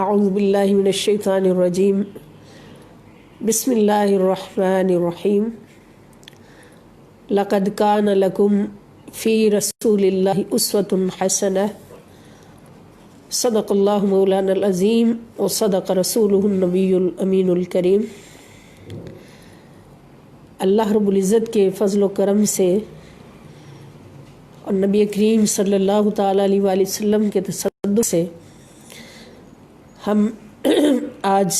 اعوذ باللہ من الشیطان الرجیم بسم اللہ الرحمن الرحیم لقد کان لکم فی رسول اللہ اسوۃ حسنہ صدق اللہ مولانا العظیم وصدق رسولہ النبی الامین الکریم۔ اللہ رب العزت کے فضل و کرم سے اور نبی کریم صلی اللہ تعالیٰ علیہ وآلہ وسلم کے تصدق سے ہم آج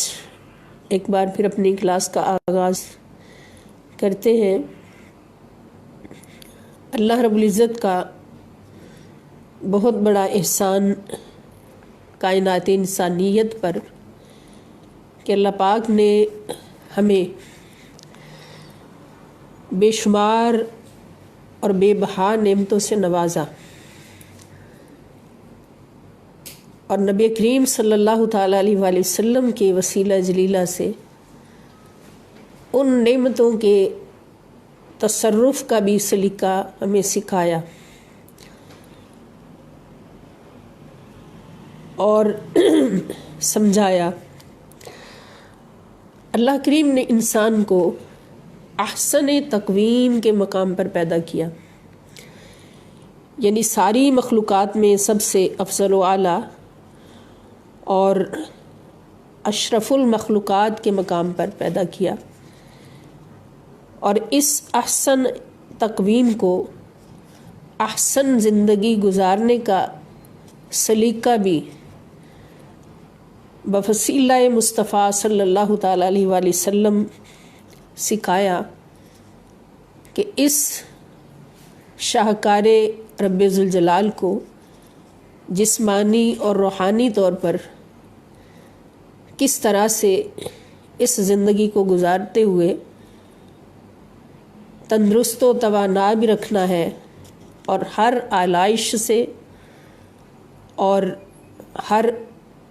ایک بار پھر اپنی کلاس کا آغاز کرتے ہیں۔ اللہ رب العزت کا بہت بڑا احسان کائنات انسانیت پر کہ اللہ پاک نے ہمیں بے شمار اور بے بہا نعمتوں سے نوازا، اور نبی کریم صلی اللہ تعالیٰ علیہ وآلہ وسلم کے وسیلہ جلیلہ سے ان نعمتوں کے تصرف کا بھی سلیقہ ہمیں سکھایا، اور سمجھایا۔ اللہ کریم نے انسان کو احسن تقویم کے مقام پر پیدا کیا، یعنی ساری مخلوقات میں سب سے افضل و اعلیٰ اور اشرف المخلوقات کے مقام پر پیدا کیا، اور اس احسن تقویم کو احسن زندگی گزارنے کا سلیقہ بھی بوسیلہ مصطفیٰ صلی اللہ تعالیٰ علیہ وآلہ وسلم سکھایا کہ اس شاہکار رب ذوالجلال کو جسمانی اور روحانی طور پر کس طرح سے اس زندگی کو گزارتے ہوئے تندرست و توانا بھی رکھنا ہے، اور ہر آلائش سے اور ہر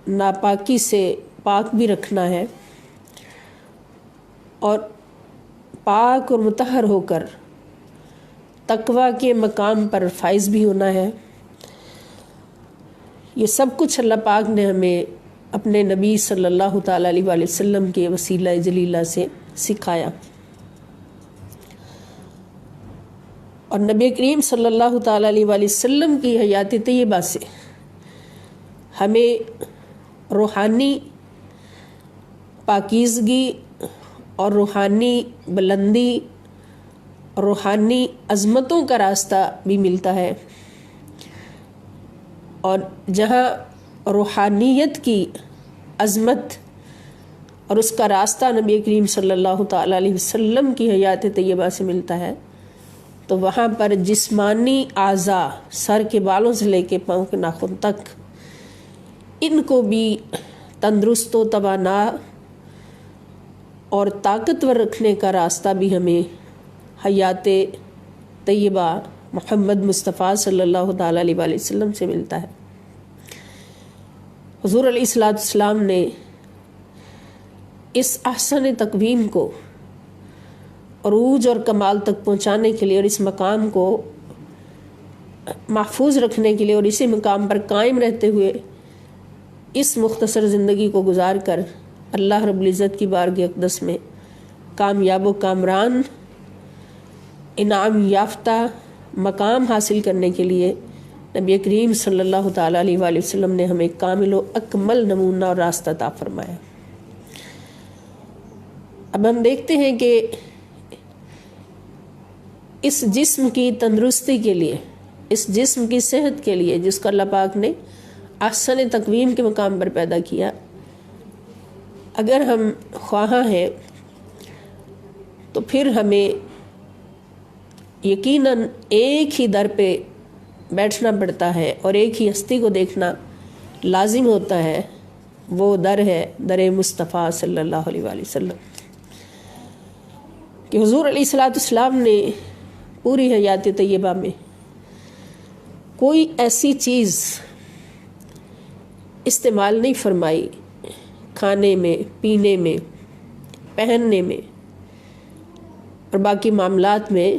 ناپاکی سے پاک بھی رکھنا ہے، اور پاک اور مطہر ہو کر تقوی کے مقام پر فائز بھی ہونا ہے۔ یہ سب کچھ اللہ پاک نے ہمیں اپنے نبی صلی اللہ تعالیٰ علیہ وآلہ وسلم کے وسیلہ جلیلہ سے سکھایا، اور نبی کریم صلی اللہ تعالیٰ علیہ وآلہ وسلم کی حیات طیبہ سے ہمیں روحانی پاکیزگی اور روحانی بلندی، روحانی عظمتوں کا راستہ بھی ملتا ہے، اور جہاں روحانیت کی عظمت اور اس کا راستہ نبی کریم صلی اللہ تعالیٰ علیہ وسلم کی حیات طیبہ سے ملتا ہے، تو وہاں پر جسمانی اعضاء سر کے بالوں سے لے کے پاؤں کے ناخن تک ان کو بھی تندرست و توانا اور طاقتور رکھنے کا راستہ بھی ہمیں حیات طیبہ محمد مصطفیٰ صلی اللہ تعالیٰ علیہ وآلہ وسلم سے ملتا ہے۔ حضور علیہ الصلوۃ والسلام نے اس احسن تقویم کو عروج اور کمال تک پہنچانے کے لیے اور اس مقام کو محفوظ رکھنے کے لیے اور اسی مقام پر قائم رہتے ہوئے اس مختصر زندگی کو گزار کر اللہ رب العزت کی بارگاہ اقدس میں کامیاب و کامران انعام یافتہ مقام حاصل کرنے کے لیے نبی کریم صلی اللہ تعالیٰ علیہ وآلہ وسلم نے ہمیں کامل و اکمل نمونہ اور راستہ عطا فرمایا۔ اب ہم دیکھتے ہیں کہ اس جسم کی تندرستی کے لیے، اس جسم کی صحت کے لیے جس کو اللہ پاک نے احسن تقویم کے مقام پر پیدا کیا، اگر ہم خواہاں ہیں تو پھر ہمیں یقیناً ایک ہی در پہ بیٹھنا پڑتا ہے اور ایک ہی ہستی کو دیکھنا لازم ہوتا ہے، وہ در ہے در مصطفیٰ صلی اللہ علیہ وآلہ وسلم، کہ حضور علیہ الصلوۃ والسلام نے پوری حیات طیبہ میں کوئی ایسی چیز استعمال نہیں فرمائی کھانے میں، پینے میں، پہننے میں اور باقی معاملات میں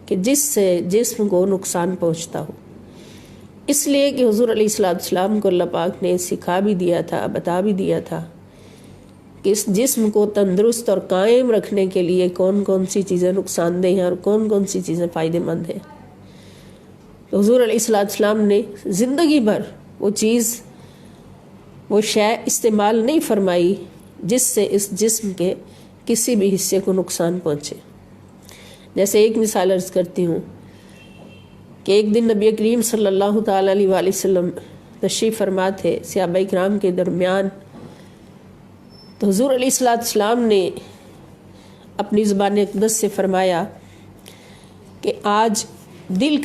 کہ جس سے جسم کو نقصان پہنچتا ہو۔ اس لیے کہ حضور علیہ السلام کو اللہ پاک نے سکھا بھی دیا تھا، بتا بھی دیا تھا کہ اس جسم کو تندرست اور قائم رکھنے کے لیے کون کون سی چیزیں نقصان دہ ہیں اور کون کون سی چیزیں فائدہ مند ہیں۔ تو حضور علیہ السلام نے زندگی بھر وہ شے استعمال نہیں فرمائی جس سے اس جسم کے کسی بھی حصے کو نقصان پہنچے۔ جیسے ایک مثال عرض کرتی ہوں کہ ایک دن نبی کریم صلی اللہ تعالیٰ علیہ وآلہ وسلم تشریف فرما تھے صحابہ کرام کے درمیان، تو حضور علیہ السلام نے اپنی زبان اقدس سے فرمایا کہ آج دل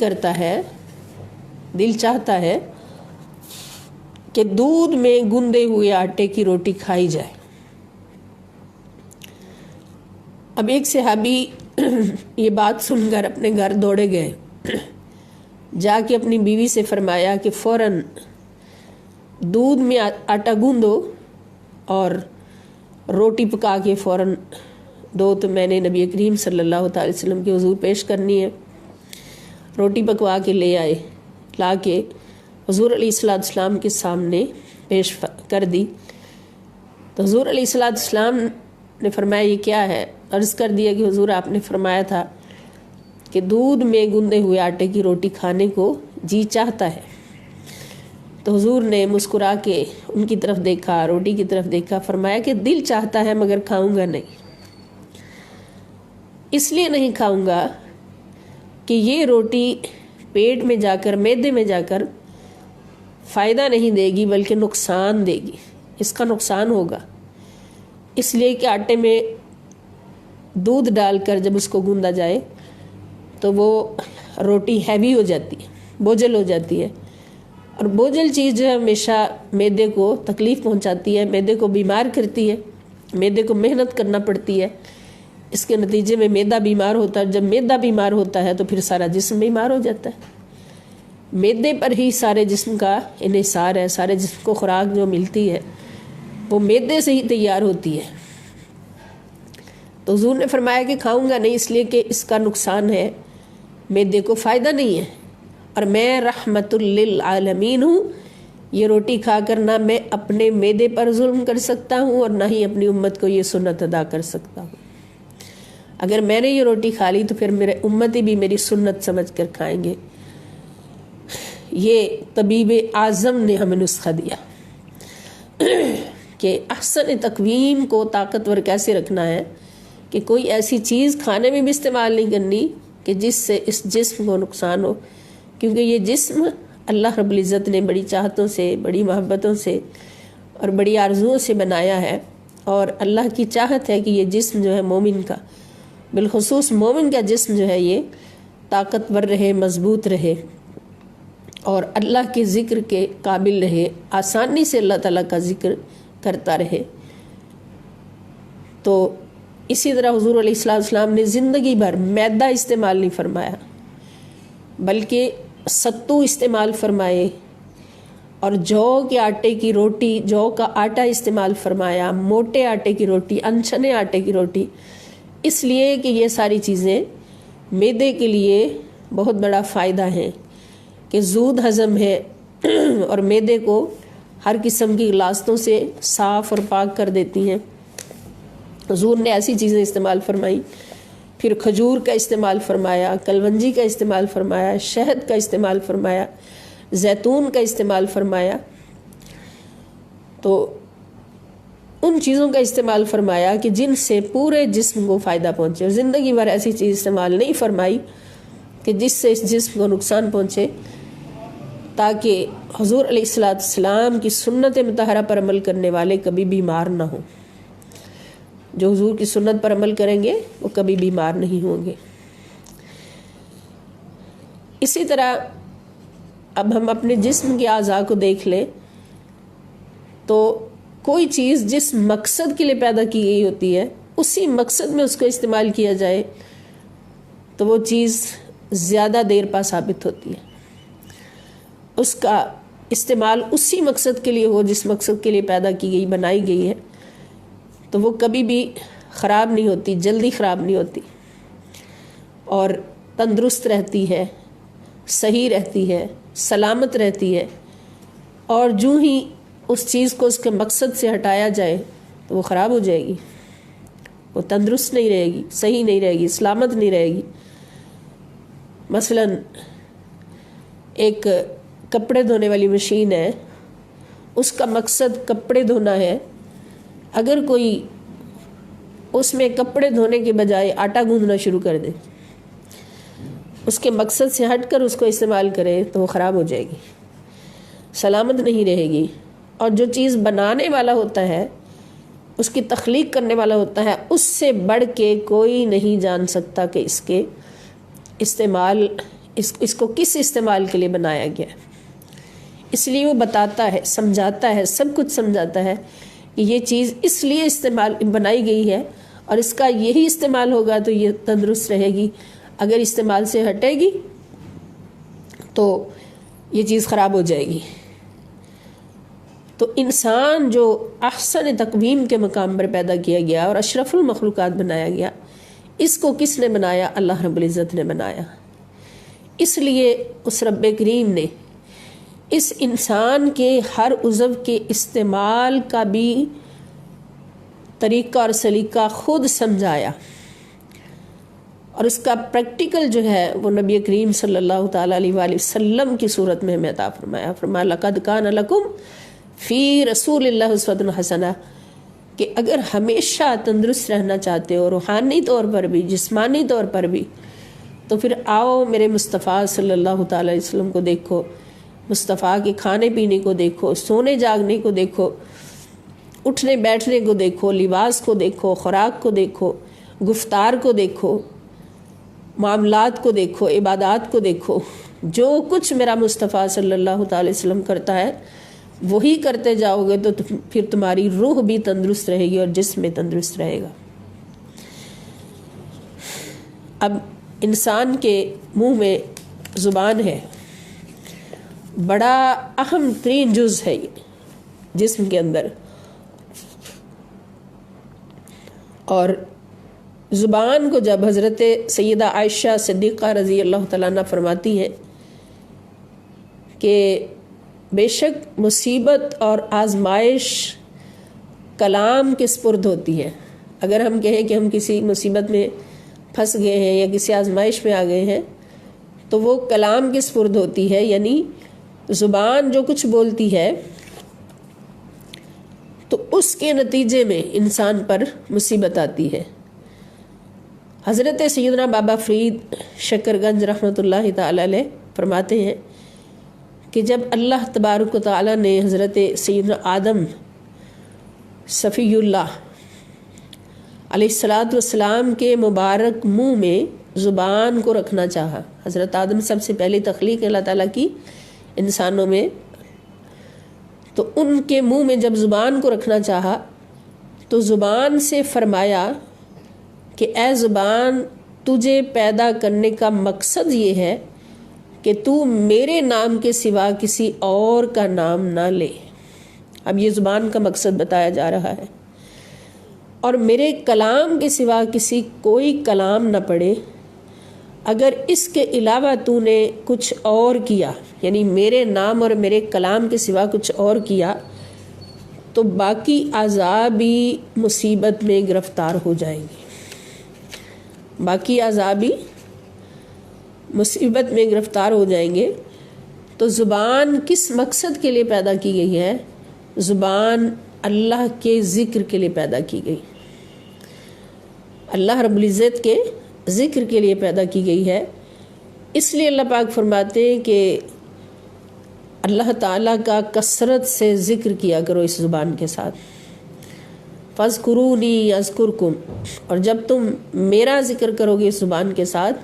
چاہتا ہے کہ دودھ میں گندے ہوئے آٹے کی روٹی کھائی جائے۔ اب ایک صحابی یہ بات سن کر اپنے گھر دوڑے گئے، جا کے اپنی بیوی سے فرمایا کہ فوراً دودھ میں آٹا گوندو اور روٹی پکا کے فوراً دو، تو میں نے نبی کریم صلی اللہ تعالی وسلم کے حضور پیش کرنی ہے۔ روٹی پکوا کے لے آئے، لا کے حضور علیہ السلام کے سامنے پیش کر دی۔ تو حضور علیہ السلام نے فرمایا یہ کیا ہے؟ عرض کر دیا کہ حضور آپ نے فرمایا تھا کہ دودھ میں گندے ہوئے آٹے کی روٹی کھانے کو جی چاہتا ہے۔ تو حضور نے مسکرا کے ان کی طرف دیکھا، روٹی کی طرف دیکھا، فرمایا کہ دل چاہتا ہے مگر کھاؤں گا نہیں۔ اس لیے نہیں کھاؤں گا کہ یہ روٹی پیٹ میں جا کر، معدے میں جا کر فائدہ نہیں دے گی بلکہ نقصان دے گی، اس کا نقصان ہوگا۔ اس لیے کہ آٹے میں دودھ ڈال کر جب اس کو گوندا جائے تو وہ روٹی ہیوی ہو جاتی ہے، بوجھل ہو جاتی ہے، اور بوجھل چیز جو ہے ہمیشہ معدے کو تکلیف پہنچاتی ہے، معدے کو بیمار کرتی ہے، معدے کو محنت کرنا پڑتی ہے۔ اس کے نتیجے میں معدہ بیمار ہوتا ہے، جب معدہ بیمار ہوتا ہے تو پھر سارا جسم بیمار ہو جاتا ہے۔ معدے پر ہی سارے جسم کا انحصار ہے، سارے جسم کو خوراک جو ملتی ہے وہ معدے سے ہی تیار ہوتی ہے۔ تو حضور نے فرمایا کہ کھاؤں گا نہیں، اس لیے کہ اس کا نقصان ہے، معدے کو فائدہ نہیں ہے، اور میں رحمت للعالمین ہوں۔ یہ روٹی کھا کر نہ میں اپنے معدے پر ظلم کر سکتا ہوں اور نہ ہی اپنی امت کو یہ سنت ادا کر سکتا ہوں۔ اگر میں نے یہ روٹی کھا لی تو پھر میرے امتی بھی میری سنت سمجھ کر کھائیں گے۔ یہ طبیب اعظم نے ہمیں نسخہ دیا کہ احسن تقویم کو طاقتور کیسے رکھنا ہے، کہ کوئی ایسی چیز کھانے میں بھی استعمال نہیں کرنی کہ جس سے اس جسم کو نقصان ہو، کیونکہ یہ جسم اللہ رب العزت نے بڑی چاہتوں سے، بڑی محبتوں سے اور بڑی آرزوؤں سے بنایا ہے، اور اللہ کی چاہت ہے کہ یہ جسم جو ہے مومن کا، بالخصوص مومن کا جسم جو ہے یہ طاقتور رہے، مضبوط رہے اور اللہ کے ذکر کے قابل رہے، آسانی سے اللہ تعالیٰ کا ذکر کرتا رہے۔ تو اسی طرح حضور علیہ السلام نے زندگی بھر میدا استعمال نہیں فرمایا، بلکہ ستو استعمال فرمائے، اور جو کے آٹے کی روٹی، جو کا آٹا استعمال فرمایا، موٹے آٹے کی روٹی، انچنے آٹے کی روٹی، اس لیے کہ یہ ساری چیزیں معدے کے لیے بہت بڑا فائدہ ہے، کہ زود ہضم ہے اور معدے کو ہر قسم کی غلاظتوں سے صاف اور پاک کر دیتی ہیں۔ حضور نے ایسی چیزیں استعمال فرمائی، پھر کھجور کا استعمال فرمایا، کلونجی کا استعمال فرمایا، شہد کا استعمال فرمایا، زیتون کا استعمال فرمایا، تو ان چیزوں کا استعمال فرمایا کہ جن سے پورے جسم کو فائدہ پہنچے، اور زندگی بھر ایسی چیز استعمال نہیں فرمائی کہ جس سے اس جسم کو نقصان پہنچے، تاکہ حضور علیہ السلام کی سنت مطہرہ پر عمل کرنے والے کبھی بیمار نہ ہوں۔ جو حضور کی سنت پر عمل کریں گے وہ کبھی بیمار نہیں ہوں گے۔ اسی طرح اب ہم اپنے جسم کے اعضاء کو دیکھ لیں تو کوئی چیز جس مقصد کے لیے پیدا کی گئی ہوتی ہے اسی مقصد میں اس کو استعمال کیا جائے تو وہ چیز زیادہ دیر پا ثابت ہوتی ہے۔ اس کا استعمال اسی مقصد کے لیے ہو جس مقصد کے لیے پیدا کی گئی، بنائی گئی ہے، تو وہ کبھی بھی خراب نہیں ہوتی، جلدی خراب نہیں ہوتی اور تندرست رہتی ہے، صحیح رہتی ہے، سلامت رہتی ہے، اور جو ہی اس چیز کو اس کے مقصد سے ہٹایا جائے تو وہ خراب ہو جائے گی، وہ تندرست نہیں رہے گی، صحیح نہیں رہے گی، سلامت نہیں رہے گی۔ مثلا ایک کپڑے دھونے والی مشین ہے، اس کا مقصد کپڑے دھونا ہے، اگر کوئی اس میں کپڑے دھونے کے بجائے آٹا گوندھنا شروع کر دے، اس کے مقصد سے ہٹ کر اس کو استعمال کرے تو وہ خراب ہو جائے گی، سلامت نہیں رہے گی۔ اور جو چیز بنانے والا ہوتا ہے، اس کی تخلیق کرنے والا ہوتا ہے، اس سے بڑھ کے کوئی نہیں جان سکتا کہ اس کے استعمال اس کو کس استعمال کے لیے بنایا گیا ہے۔ اس لیے وہ بتاتا ہے، سمجھاتا ہے، سب کچھ سمجھاتا ہے کہ یہ چیز اس لیے بنائی گئی ہے اور اس کا یہی استعمال ہوگا تو یہ تندرست رہے گی، اگر استعمال سے ہٹے گی تو یہ چیز خراب ہو جائے گی۔ تو انسان جو احسن تقویم کے مقام پر پیدا کیا گیا اور اشرف المخلوقات بنایا گیا، اس کو کس نے بنایا؟ اللہ رب العزت نے بنایا۔ اس لیے اس رب کریم نے اس انسان کے ہر عضو کے استعمال کا بھی طریقہ اور سلیقہ خود سمجھایا، اور اس کا پریکٹیکل جو ہے وہ نبی کریم صلی اللہ تعالیٰ علیہ وآلہ وسلم کی صورت میں ہمیں عطا فرمایا۔ فرمایا لقد کان لکم فی رسول اللہ اسوۃ حسنہ، کہ اگر ہمیشہ تندرست رہنا چاہتے ہو روحانی طور پر بھی، جسمانی طور پر بھی، تو پھر آؤ میرے مصطفیٰ صلی اللہ تعالیٰ علیہ وسلم کو دیکھو، مصطفیٰ کے کھانے پینے کو دیکھو، سونے جاگنے کو دیکھو، اٹھنے بیٹھنے کو دیکھو، لباس کو دیکھو، خوراک کو دیکھو، گفتار کو دیکھو، معاملات کو دیکھو، عبادات کو دیکھو۔ جو کچھ میرا مصطفیٰ صلی اللہ تعالی وسلم کرتا ہے وہی کرتے جاؤ گے تو پھر تمہاری روح بھی تندرست رہے گی اور جسم بھی تندرست رہے گا۔ اب انسان کے منہ میں زبان ہے، بڑا اہم ترین جز ہے یہ جسم کے اندر، اور زبان کو جب حضرت سیدہ عائشہ صدیقہ رضی اللہ تعالیٰ عنہ فرماتی ہیں کہ بے شک مصیبت اور آزمائش کلام کے سپرد ہوتی ہے۔ اگر ہم کہیں کہ ہم کسی مصیبت میں پھنس گئے ہیں یا کسی آزمائش میں آ گئے ہیں تو وہ کلام کے سپرد ہوتی ہے، یعنی زبان جو کچھ بولتی ہے تو اس کے نتیجے میں انسان پر مصیبت آتی ہے۔ حضرت سیدنا بابا فرید شکر گنج رحمۃ اللہ تعالی علیہ فرماتے ہیں کہ جب اللہ تبارک و تعالی نے حضرت سیدنا آدم صفی اللہ علیہ الصلاۃ والسلام کے مبارک منہ میں زبان کو رکھنا چاہا، حضرت آدم سب سے پہلی تخلیق اللہ تعالیٰ کی انسانوں میں، تو ان کے منہ میں جب زبان کو رکھنا چاہا تو زبان سے فرمایا کہ اے زبان، تجھے پیدا کرنے کا مقصد یہ ہے کہ تو میرے نام کے سوا کسی اور کا نام نہ لے۔ اب یہ زبان کا مقصد بتایا جا رہا ہے، اور میرے کلام کے سوا کسی کوئی کلام نہ پڑے۔ اگر اس کے علاوہ تو نے کچھ اور کیا، یعنی میرے نام اور میرے کلام کے سوا کچھ اور کیا، تو باقی اعضاء بھی مصیبت میں گرفتار ہو جائیں گے، باقی اعضاء بھی مصیبت میں گرفتار ہو جائیں گے۔ تو زبان کس مقصد کے لیے پیدا کی گئی ہے؟ زبان اللہ کے ذکر کے لیے پیدا کی گئی، اللہ رب العزت کے ذکر کے لیے پیدا کی گئی ہے۔ اس لیے اللہ پاک فرماتے ہیں کہ اللہ تعالیٰ کا کثرت سے ذکر کیا کرو اس زبان کے ساتھ۔ فَاذْكُرُونِي أَذْكُرْكُمْ، اور جب تم میرا ذکر کرو گے اس زبان کے ساتھ،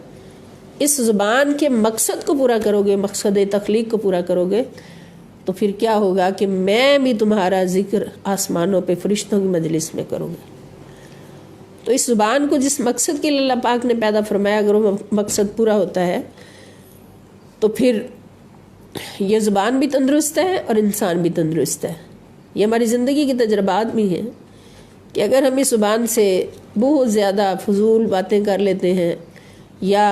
اس زبان کے مقصد کو پورا کرو گے، مقصد تخلیق کو پورا کرو گے، تو پھر کیا ہوگا کہ میں بھی تمہارا ذکر آسمانوں پہ فرشتوں کی مجلس میں کروں گا۔ تو اس زبان کو جس مقصد کے لیے اللہ پاک نے پیدا فرمایا، اگر وہ مقصد پورا ہوتا ہے تو پھر یہ زبان بھی تندرست ہے اور انسان بھی تندرست ہے۔ یہ ہماری زندگی کے تجربات بھی ہیں کہ اگر ہم اس زبان سے بہت زیادہ فضول باتیں کر لیتے ہیں یا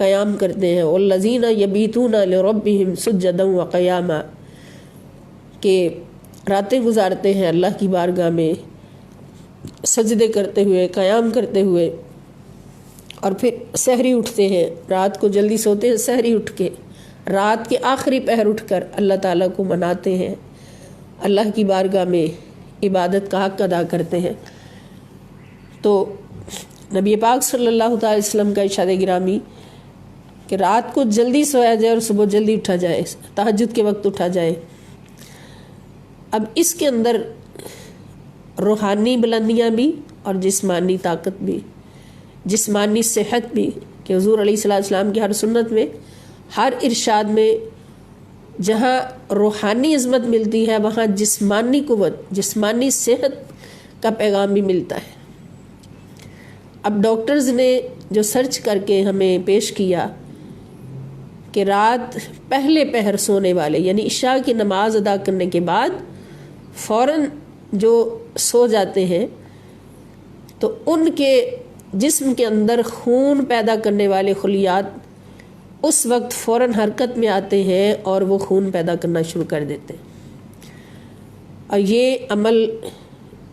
قیام کرتے ہیں، والذین یبیتون لربہم سجدا وقیاما، کہ راتیں گزارتے ہیں اللہ کی بارگاہ میں سجدے کرتے ہوئے، قیام کرتے ہوئے، اور پھر سحری اٹھتے ہیں، رات کو جلدی سوتے ہیں، سحری اٹھ کے رات کے آخری پہر اٹھ کر اللہ تعالیٰ کو مناتے ہیں، اللہ کی بارگاہ میں عبادت کا حق ادا کرتے ہیں۔ تو نبی پاک صلی اللہ تعالی وسلم کا ارشاد گرامی کہ رات کو جلدی سویا جائے اور صبح جلدی اٹھا جائے، تہجد کے وقت اٹھا جائے۔ اب اس کے اندر روحانی بلندیاں بھی اور جسمانی طاقت بھی، جسمانی صحت بھی، کہ حضور علیہ الصلوۃ والسلام کی ہر سنت میں، ہر ارشاد میں جہاں روحانی عظمت ملتی ہے وہاں جسمانی قوت، جسمانی صحت کا پیغام بھی ملتا ہے۔ اب ڈاکٹرز نے جو سرچ کر کے ہمیں پیش کیا کہ رات پہلے پہر سونے والے، یعنی عشاء کی نماز ادا کرنے کے بعد فوراً جو سو جاتے ہیں، تو ان کے جسم کے اندر خون پیدا کرنے والے خلیات اس وقت فوراً حرکت میں آتے ہیں اور وہ خون پیدا کرنا شروع کر دیتے ہیں، اور یہ عمل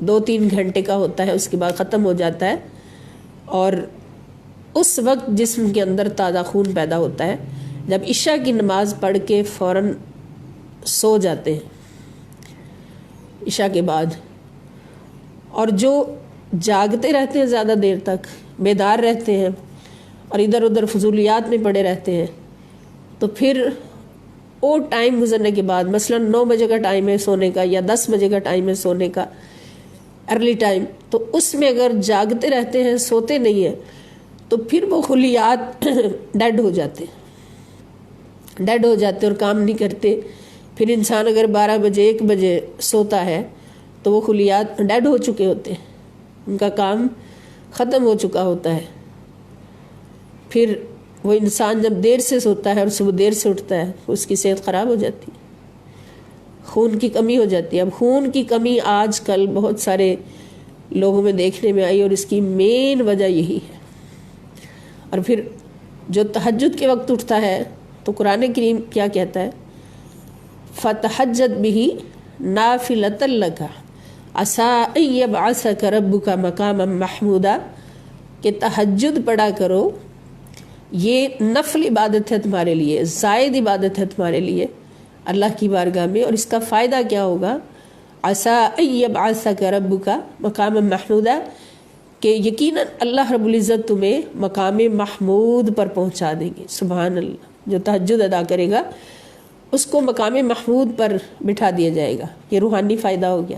2-3 گھنٹے کا ہوتا ہے، اس کے بعد ختم ہو جاتا ہے، اور اس وقت جسم کے اندر تازہ خون پیدا ہوتا ہے جب عشاء کی نماز پڑھ کے فوراً سو جاتے ہیں عشاء کے بعد۔ اور جو جاگتے رہتے ہیں زیادہ دیر تک، بیدار رہتے ہیں اور ادھر ادھر فضولیات میں پڑے رہتے ہیں، تو پھر وہ ٹائم گزرنے کے بعد، مثلا 9 بجے کا ٹائم ہے سونے کا یا 10 بجے کا ٹائم ہے سونے کا، ارلی ٹائم، تو اس میں اگر جاگتے رہتے ہیں، سوتے نہیں ہیں، تو پھر وہ خلیات ڈیڈ ہو جاتے اور کام نہیں کرتے۔ پھر انسان اگر 12 بجے 1 بجے سوتا ہے تو وہ خلیات ڈیڈ ہو چکے ہوتے ہیں، ان کا کام ختم ہو چکا ہوتا ہے۔ پھر وہ انسان جب دیر سے سوتا ہے اور صبح دیر سے اٹھتا ہے، اس کی صحت خراب ہو جاتی ہے، خون کی کمی ہو جاتی ہے۔ اب خون کی کمی آج کل بہت سارے لوگوں میں دیکھنے میں آئی، اور اس کی مین وجہ یہی ہے۔ اور پھر جو تہجد کے وقت اٹھتا ہے تو قرآن کریم کیا کہتا ہے؟ فَتَحَجَّدْ بِهِ نَافِلَةً لَكَ عَسَىٰ أَن يَبْعَثَكَ رَبُّكَ مَقَامًا مَحْمُودًا، کہ تہجد پڑھا کرو، یہ نفل عبادت ہے تمہارے لیے، زائد عبادت ہے تمہارے لیے اللہ کی بارگاہ میں۔ اور اس کا فائدہ کیا ہوگا؟ عَسَىٰ أَن يَبْعَثَكَ رَبُّكَ مَقَامًا مَحْمُودًا، کہ یقیناً اللہ رب العزت تمہیں مقام محمود پر پہنچا دیں گے۔ سبحان اللہ، جو تہجد ادا کرے گا اس کو مقام محمود پر بٹھا دیا جائے گا۔ یہ روحانی فائدہ ہو گیا۔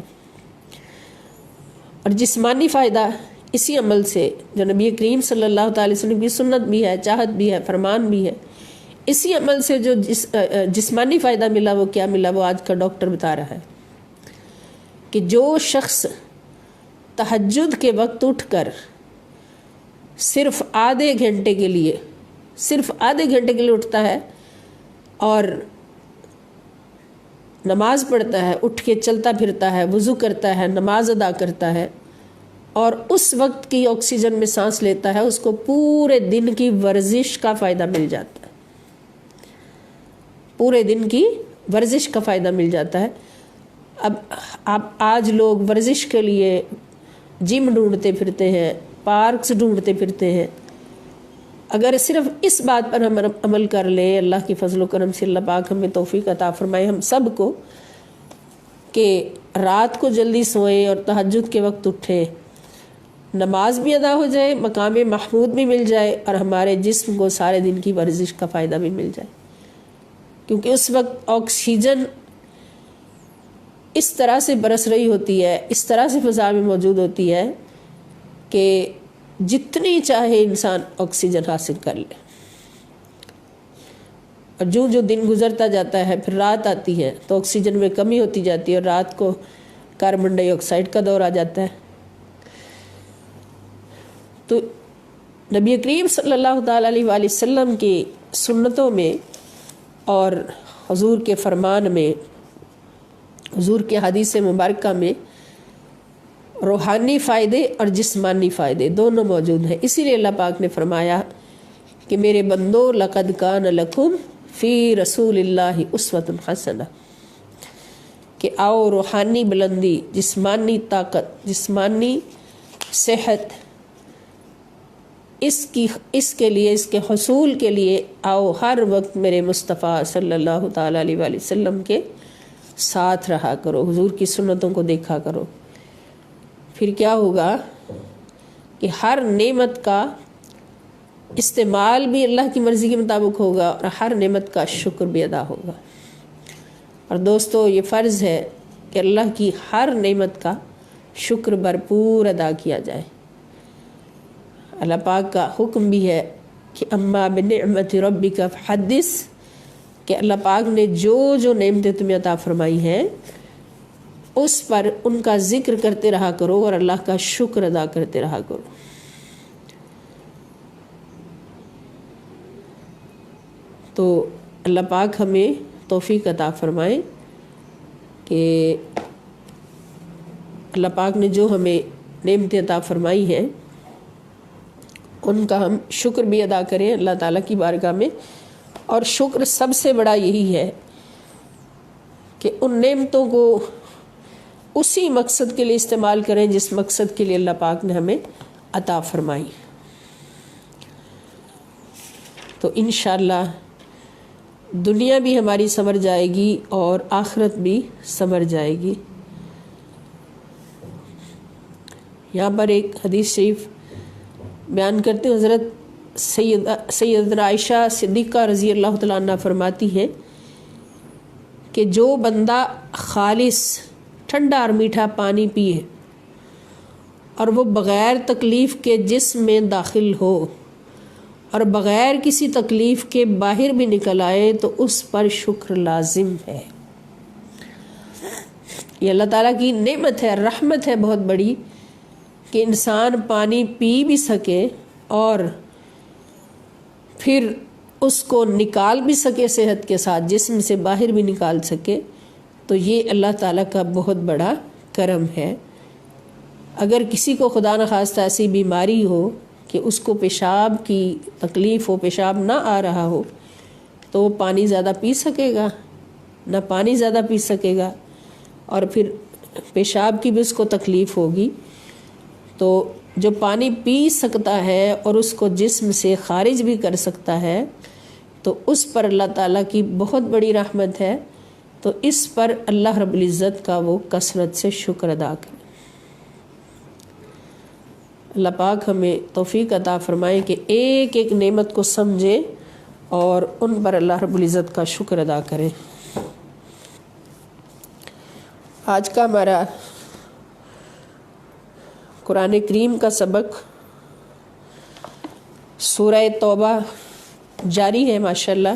اور جسمانی فائدہ اسی عمل سے، جو نبی کریم صلی اللہ تعالی وسلم کی سنت بھی ہے، چاہت بھی ہے، فرمان بھی ہے، اسی عمل سے جو جسمانی فائدہ ملا، وہ کیا ملا؟ وہ آج کا ڈاکٹر بتا رہا ہے کہ جو شخص تہجد کے وقت اٹھ کر صرف آدھے گھنٹے کے لیے اٹھتا ہے اور نماز پڑھتا ہے، اٹھ کے چلتا پھرتا ہے، وضو کرتا ہے، نماز ادا کرتا ہے، اور اس وقت کی آکسیجن میں سانس لیتا ہے، اس کو پورے دن کی ورزش کا فائدہ مل جاتا ہے، پورے دن کی ورزش کا فائدہ مل جاتا ہے۔ اب آج لوگ ورزش کے لیے جم ڈھونڈتے پھرتے ہیں، پارکس ڈھونڈتے پھرتے ہیں۔ اگر صرف اس بات پر ہم عمل کر لیں، اللہ کی فضل و کرم سے اللہ پاک ہمیں توفیق عطا فرمائے ہم سب کو، کہ رات کو جلدی سوئیں اور تہجد کے وقت اٹھیں، نماز بھی ادا ہو جائے، مقام محمود بھی مل جائے، اور ہمارے جسم کو سارے دن کی ورزش کا فائدہ بھی مل جائے، کیونکہ اس وقت آکسیجن اس طرح سے برس رہی ہوتی ہے، اس طرح سے فضا میں موجود ہوتی ہے کہ جتنی چاہے انسان آکسیجن حاصل کر لے۔ اور جو دن گزرتا جاتا ہے، پھر رات آتی ہے تو آکسیجن میں کمی ہوتی جاتی ہے، اور رات کو کاربن ڈائی آکسائڈ کا دور آ جاتا ہے۔ تو نبی کریم صلی اللہ تعالی علیہ وآلہ وسلم کی سنتوں میں اور حضور کے فرمان میں، حضور کے حدیث مبارکہ میں روحانی فائدے اور جسمانی فائدے دونوں موجود ہیں۔ اسی لیے اللہ پاک نے فرمایا کہ میرے بندو لقد کان لکم فی رسول اللہ اسوۃ حسنہ، کہ آؤ روحانی بلندی، جسمانی طاقت، جسمانی صحت، اس کے لیے، اس کے حصول کے لیے آؤ ہر وقت میرے مصطفیٰ صلی اللہ تعالیٰ علیہ وآلہ وسلم کے ساتھ رہا کرو، حضور کی سنتوں کو دیکھا کرو۔ پھر کیا ہوگا کہ ہر نعمت کا استعمال بھی اللہ کی مرضی کے مطابق ہوگا اور ہر نعمت کا شکر بھی ادا ہوگا۔ اور دوستو یہ فرض ہے کہ اللہ کی ہر نعمت کا شکر بھرپور ادا کیا جائے۔ اللہ پاک کا حکم بھی ہے کہ اما بنعمت ربک فحدث، کہ اللہ پاک نے جو جو نعمتیں تمہیں عطا فرمائی ہیں اس پر ان کا ذکر کرتے رہا کرو اور اللہ کا شکر ادا کرتے رہا کرو۔ تو اللہ پاک ہمیں توفیق عطا فرمائے کہ اللہ پاک نے جو ہمیں نعمتیں عطا فرمائی ہیں ان کا ہم شکر بھی ادا کریں اللہ تعالیٰ کی بارگاہ میں۔ اور شکر سب سے بڑا یہی ہے کہ ان نعمتوں کو اسی مقصد کے لیے استعمال کریں جس مقصد کے لیے اللہ پاک نے ہمیں عطا فرمائی۔ تو انشاءاللہ دنیا بھی ہماری سنور جائے گی اور آخرت بھی سنور جائے گی۔ یہاں پر ایک حدیث شریف بیان کرتے ہیں، حضرت سیدنا عائشہ صدیقہ رضی اللہ تعالیٰ عنہ فرماتی ہیں کہ جو بندہ خالص ٹھنڈا اور میٹھا پانی پیے اور وہ بغیر تکلیف کے جسم میں داخل ہو اور بغیر کسی تکلیف کے باہر بھی نکل آئے تو اس پر شکر لازم ہے۔ یہ اللہ تعالیٰ کی نعمت ہے، رحمت ہے بہت بڑی کہ انسان پانی پی بھی سکے اور پھر اس کو نکال بھی سکے صحت کے ساتھ، جسم سے باہر بھی نکال سکے، تو یہ اللہ تعالیٰ کا بہت بڑا کرم ہے۔ اگر کسی کو خدا نخواستہ ایسی بیماری ہو کہ اس کو پیشاب کی تکلیف ہو، پیشاب نہ آ رہا ہو، تو وہ پانی زیادہ پی سکے گا؟ نہ پانی زیادہ پی سکے گا، اور پھر پیشاب کی بھی اس کو تکلیف ہوگی۔ تو جو پانی پی سکتا ہے اور اس کو جسم سے خارج بھی کر سکتا ہے تو اس پر اللہ تعالیٰ کی بہت بڑی رحمت ہے۔ تو اس پر اللہ رب العزت کا وہ کثرت سے شکر ادا کرے۔ اللہ پاک ہمیں توفیق عطا فرمائے کہ ایک ایک نعمت کو سمجھے اور ان پر اللہ رب العزت کا شکر ادا کرے۔ آج کا ہمارا قرآن کریم کا سبق سورہ توبہ جاری ہے ماشاءاللہ۔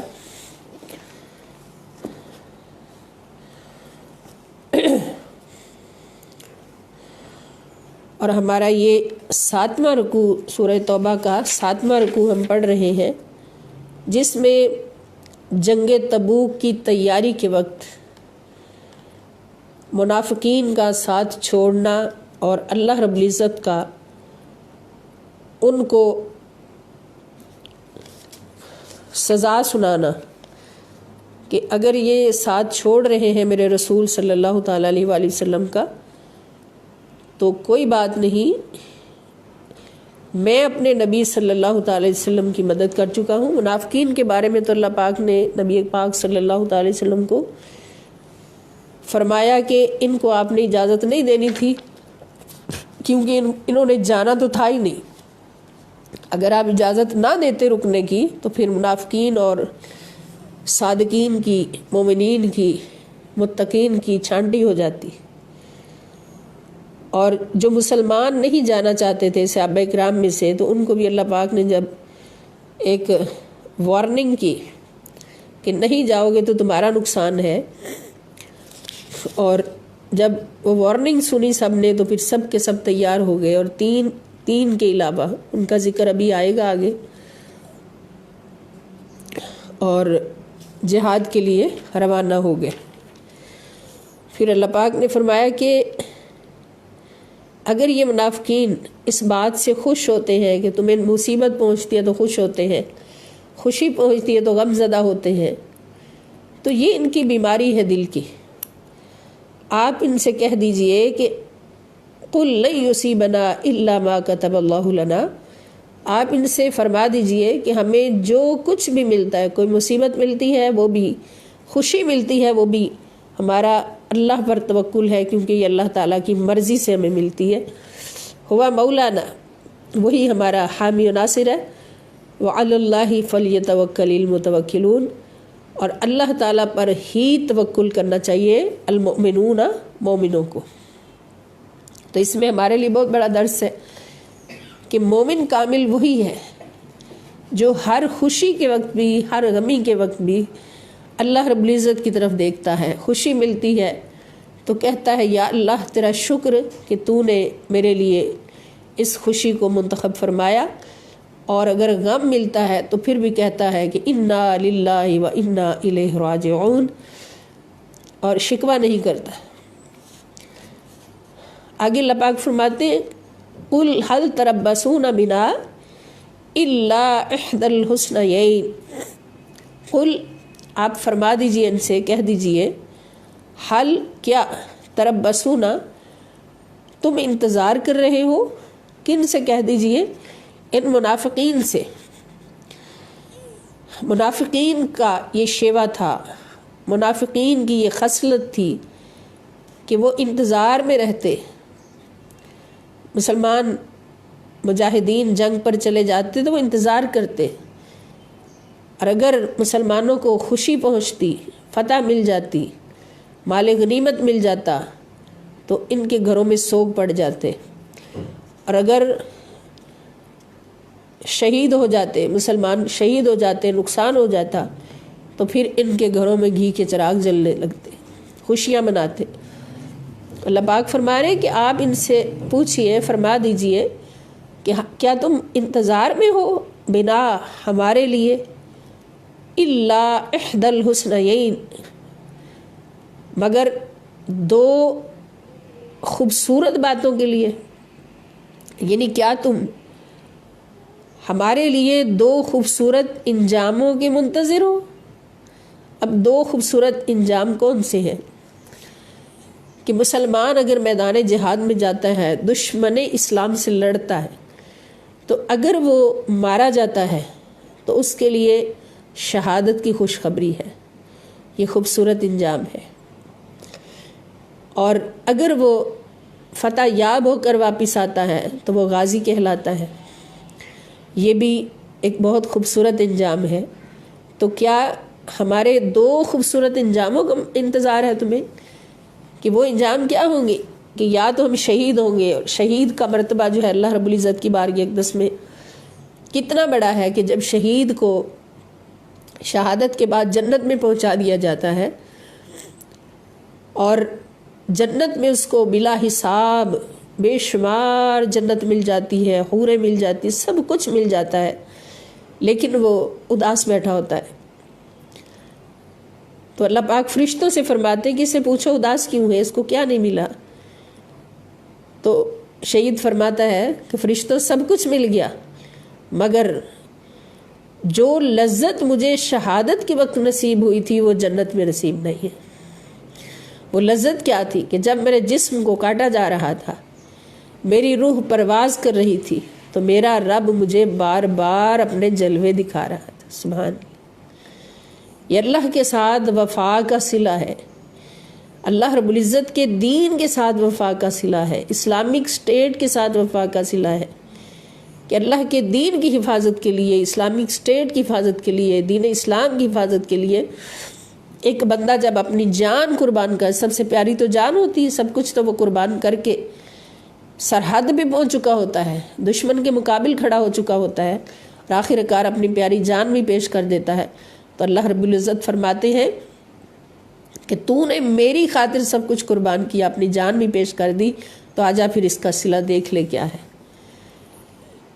اور ہمارا یہ 7واں رکوع سورہ توبہ کا 7واں رکوع ہم پڑھ رہے ہیں، جس میں جنگ تبوک کی تیاری کے وقت منافقین کا ساتھ چھوڑنا اور اللہ رب العزت کا ان کو سزا سنانا کہ اگر یہ ساتھ چھوڑ رہے ہیں میرے رسول صلی اللہ تعالیٰ علیہ وآلہ وسلم کا تو کوئی بات نہیں، میں اپنے نبی صلی اللہ تعالیٰ علیہ وسلم کی مدد کر چکا ہوں۔ منافقین کے بارے میں تو اللہ پاک نے نبی پاک صلی اللہ تعالیٰ علیہ وسلم کو فرمایا کہ ان کو آپ نے اجازت نہیں دینی تھی کیونکہ انہوں نے جانا تو تھا ہی نہیں۔ اگر آپ اجازت نہ دیتے رکنے کی تو پھر منافقین اور صادقین کی، مومنین کی، متقین کی چھانٹی ہو جاتی۔ اور جو مسلمان نہیں جانا چاہتے تھے صحابہ کرام میں سے، تو ان کو بھی اللہ پاک نے جب ایک وارننگ کی کہ نہیں جاؤ گے تو تمہارا نقصان ہے، اور جب وہ وارننگ سنی سب نے تو پھر سب کے سب تیار ہو گئے، اور تین کے علاوہ ان کا ذکر ابھی آئے گا آگے، اور جہاد کے لیے روانہ ہو گئے۔ پھر اللہ پاک نے فرمایا کہ اگر یہ منافقین اس بات سے خوش ہوتے ہیں کہ تمہیں مصیبت پہنچتی ہے تو خوش ہوتے ہیں خوشی پہنچتی ہے تو غم زدہ ہوتے ہیں. تو یہ ان کی بیماری ہے دل کی. آپ ان سے کہہ دیجئے کہ قُلْ لَن يُصِيبَنَا إِلَّا مَا كَتَبَ اللَّهُ لَنَا. آپ ان سے فرما دیجئے کہ ہمیں جو کچھ بھی ملتا ہے، کوئی مصیبت ملتی ہے وہ بھی، خوشی ملتی ہے وہ بھی، ہمارا اللہ پر توکل ہے، کیونکہ یہ اللہ تعالیٰ کی مرضی سے ہمیں ملتی ہے. ہوا مولانا، وہی ہمارا حامی و ناصر ہے. وعلی اللہ فلیتوکل المتوکلون، اور اللہ تعالیٰ پر ہی توکل کرنا چاہیے المؤمنون، مومنوں کو. تو اس میں ہمارے لیے بہت بڑا درس ہے کہ مومن کامل وہی ہے جو ہر خوشی کے وقت بھی، ہر غمی کے وقت بھی اللہ رب العزت کی طرف دیکھتا ہے. خوشی ملتی ہے تو کہتا ہے یا اللہ تیرا شکر کہ تو نے میرے لیے اس خوشی کو منتخب فرمایا. اور اگر غم ملتا ہے تو پھر بھی کہتا ہے کہ انا للہ و انا الیہ راجعون، اور شکوہ نہیں کرتا. آگے اللہ پاک فرماتے ہیں قُلْ هَلْ تَرَبَّصُونَ بِنَا إِلَّا إِحْدَى الْحُسْنَيَيْنِ. قُلْ، آپ فرما دیجئے ان سے، کہہ دیجئے، حل کیا، تربصون، تم انتظار کر رہے ہو. کن سے؟ کہہ دیجئے ان منافقین سے. منافقین کا یہ شیوا تھا، منافقین کی یہ خصلت تھی کہ وہ انتظار میں رہتے. مسلمان مجاہدین جنگ پر چلے جاتے تو وہ انتظار کرتے، اور اگر مسلمانوں کو خوشی پہنچتی، فتح مل جاتی، مال غنیمت مل جاتا تو ان کے گھروں میں سوگ پڑ جاتے. اور اگر شہید ہو جاتے، مسلمان شہید ہو جاتے، نقصان ہو جاتا، تو پھر ان کے گھروں میں گھی کے چراغ جلنے لگتے، خوشیاں مناتے. اللہ پاک فرما رہے کہ آپ ان سے پوچھئے، فرما دیجئے کہ کیا تم انتظار میں ہو بنا ہمارے لیے الا احدى الحسنیین، مگر دو خوبصورت باتوں کے لیے. یعنی کیا تم ہمارے لیے دو خوبصورت انجاموں کے منتظر ہو؟ اب دو خوبصورت انجام کون سے ہیں؟ کہ مسلمان اگر میدان جہاد میں جاتا ہے، دشمن اسلام سے لڑتا ہے، تو اگر وہ مارا جاتا ہے تو اس کے لیے شہادت کی خوشخبری ہے، یہ خوبصورت انجام ہے. اور اگر وہ فتح یاب ہو کر واپس آتا ہے تو وہ غازی کہلاتا ہے، یہ بھی ایک بہت خوبصورت انجام ہے. تو کیا ہمارے دو خوبصورت انجاموں کا انتظار ہے تمہیں؟ کہ وہ انجام کیا ہوں گے؟ کہ یا تو ہم شہید ہوں گے، اور شہید کا مرتبہ جو ہے اللہ رب العزت کی بارگاہ اقدس میں کتنا بڑا ہے کہ جب شہید کو شہادت کے بعد جنت میں پہنچا دیا جاتا ہے، اور جنت میں اس کو بلا حساب بے شمار جنت مل جاتی ہے، حوریں مل جاتی، سب کچھ مل جاتا ہے، لیکن وہ اداس بیٹھا ہوتا ہے. تو اللہ پاک فرشتوں سے فرماتے کہ اسے پوچھو اداس کیوں ہے، اس کو کیا نہیں ملا؟ تو شہید فرماتا ہے کہ فرشتوں سب کچھ مل گیا، مگر جو لذت مجھے شہادت کے وقت نصیب ہوئی تھی وہ جنت میں نصیب نہیں ہے. وہ لذت کیا تھی کہ جب میرے جسم کو کاٹا جا رہا تھا، میری روح پرواز کر رہی تھی، تو میرا رب مجھے بار بار اپنے جلوے دکھا رہا تھا. سبحان اللہ، یہ اللہ کے ساتھ وفا کا صلہ ہے، اللہ رب العزت کے دین کے ساتھ وفا کا صلہ ہے، اسلامک اسٹیٹ کے ساتھ وفا کا صلہ ہے. کہ اللہ کے دین کی حفاظت کے لیے، اسلامک اسٹیٹ کی حفاظت کے لیے، دین اسلام کی حفاظت کے لیے ایک بندہ جب اپنی جان قربان کر، سب سے پیاری تو جان ہوتی ہے، سب کچھ تو وہ قربان کر کے سرحد پہ پہنچ چکا ہوتا ہے، دشمن کے مقابل کھڑا ہو چکا ہوتا ہے، اور آخر کار اپنی پیاری جان بھی پیش کر دیتا ہے. تو اللہ رب العزت فرماتے ہیں کہ تو نے میری خاطر سب کچھ قربان کیا، اپنی جان بھی پیش کر دی، تو آجا پھر اس کا صلہ دیکھ لے کیا ہے.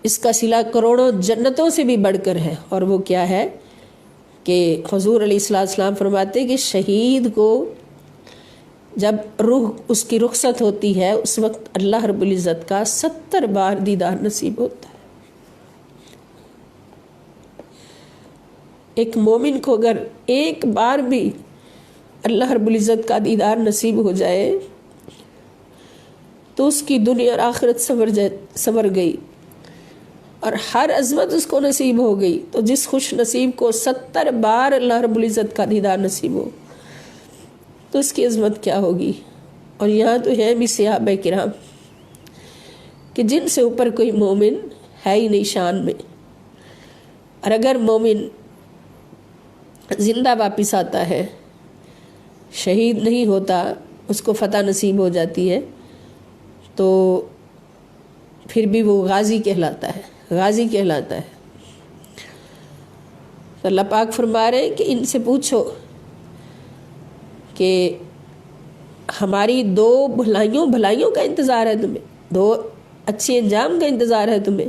اس کا صلہ کروڑوں جنتوں سے بھی بڑھ کر ہے. اور وہ کیا ہے کہ حضور علیہ السلام فرماتے کہ شہید کو جب روح اس کی رخصت ہوتی ہے، اس وقت اللہ رب العزت کا 70 بار دیدار نصیب ہوتا ہے. ایک مومن کو اگر ایک بار بھی اللہ رب العزت کا دیدار نصیب ہو جائے تو اس کی دنیا اور آخرت سنور گئی، اور ہر عظمت اس کو نصیب ہو گئی۔ تو جس خوش نصیب کو 70 بار اللہ رب العزت کا دیدار نصیب ہو تو اس کی عظمت کیا ہوگی۔ اور یہاں تو ہے بھی صحابہ کرام کہ جن سے اوپر کوئی مومن ہے ہی نہیں شان میں، اور اگر مومن زندہ واپس آتا ہے، شہید نہیں ہوتا، اس کو فتح نصیب ہو جاتی ہے، تو پھر بھی وہ غازی کہلاتا ہے، غازی کہلاتا ہے۔ تو اللہ پاک فرما رہے ہیں کہ ان سے پوچھو کہ ہماری 2 بھلائیوں کا انتظار ہے تمہیں، 2 اچھے انجام کا انتظار ہے تمہیں،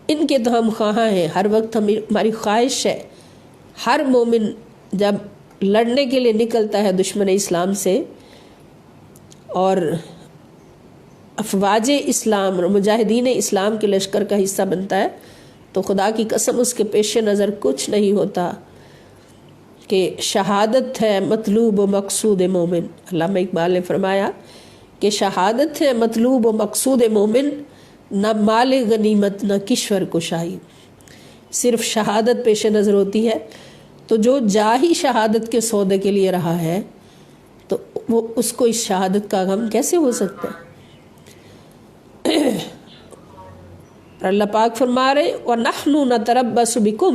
ان کے تو ہم خواہاں ہیں، ہر وقت ہماری خواہش ہے۔ ہر مومن جب لڑنے کے لیے نکلتا ہے دشمن اسلام سے اور افواج اسلام اور مجاہدین اسلام کے لشکر کا حصہ بنتا ہے، تو خدا کی قسم اس کے پیش نظر کچھ نہیں ہوتا کہ شہادت ہے مطلوب و مقصود مومن۔ علامہ اقبال نے فرمایا کہ شہادت ہے مطلوب و مقصود مومن، نہ مال غنیمت نہ کشور کشائی۔ صرف شہادت پیش نظر ہوتی ہے، تو جو جا ہی شہادت کے سودے کے لیے رہا ہے تو وہ اس کو اس شہادت کا غم کیسے ہو سکتا ہے۔ اور اللہ پاک فرما رہے وَنَحْنُ نَتَرَبَّصُ بِكُمْ،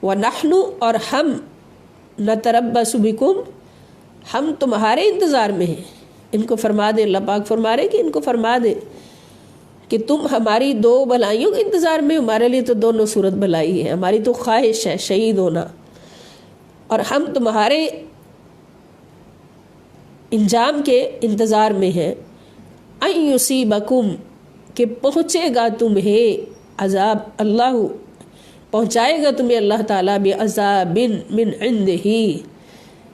وَنَحْنُ اور ہم، نَتَرَبَّصُ بِكُمْ ہم تمہارے انتظار میں ہیں۔ ان کو فرما دے، اللہ پاک فرما رہے کہ ان کو فرما دے کہ تم ہماری 2 بھلائیوں کے انتظار میں، ہمارے لیے تو دونوں صورت بھلائی ہے، ہماری تو خواہش ہے شہید ہونا، اور ہم تمہارے انجام کے انتظار میں ہیں۔ اَن يُصِيبَكُمْ کہ پہنچے گا تمہیں عذاب، اللہ پہنچائے گا تمہیں اللہ تعالیٰ بعذاب من عنده،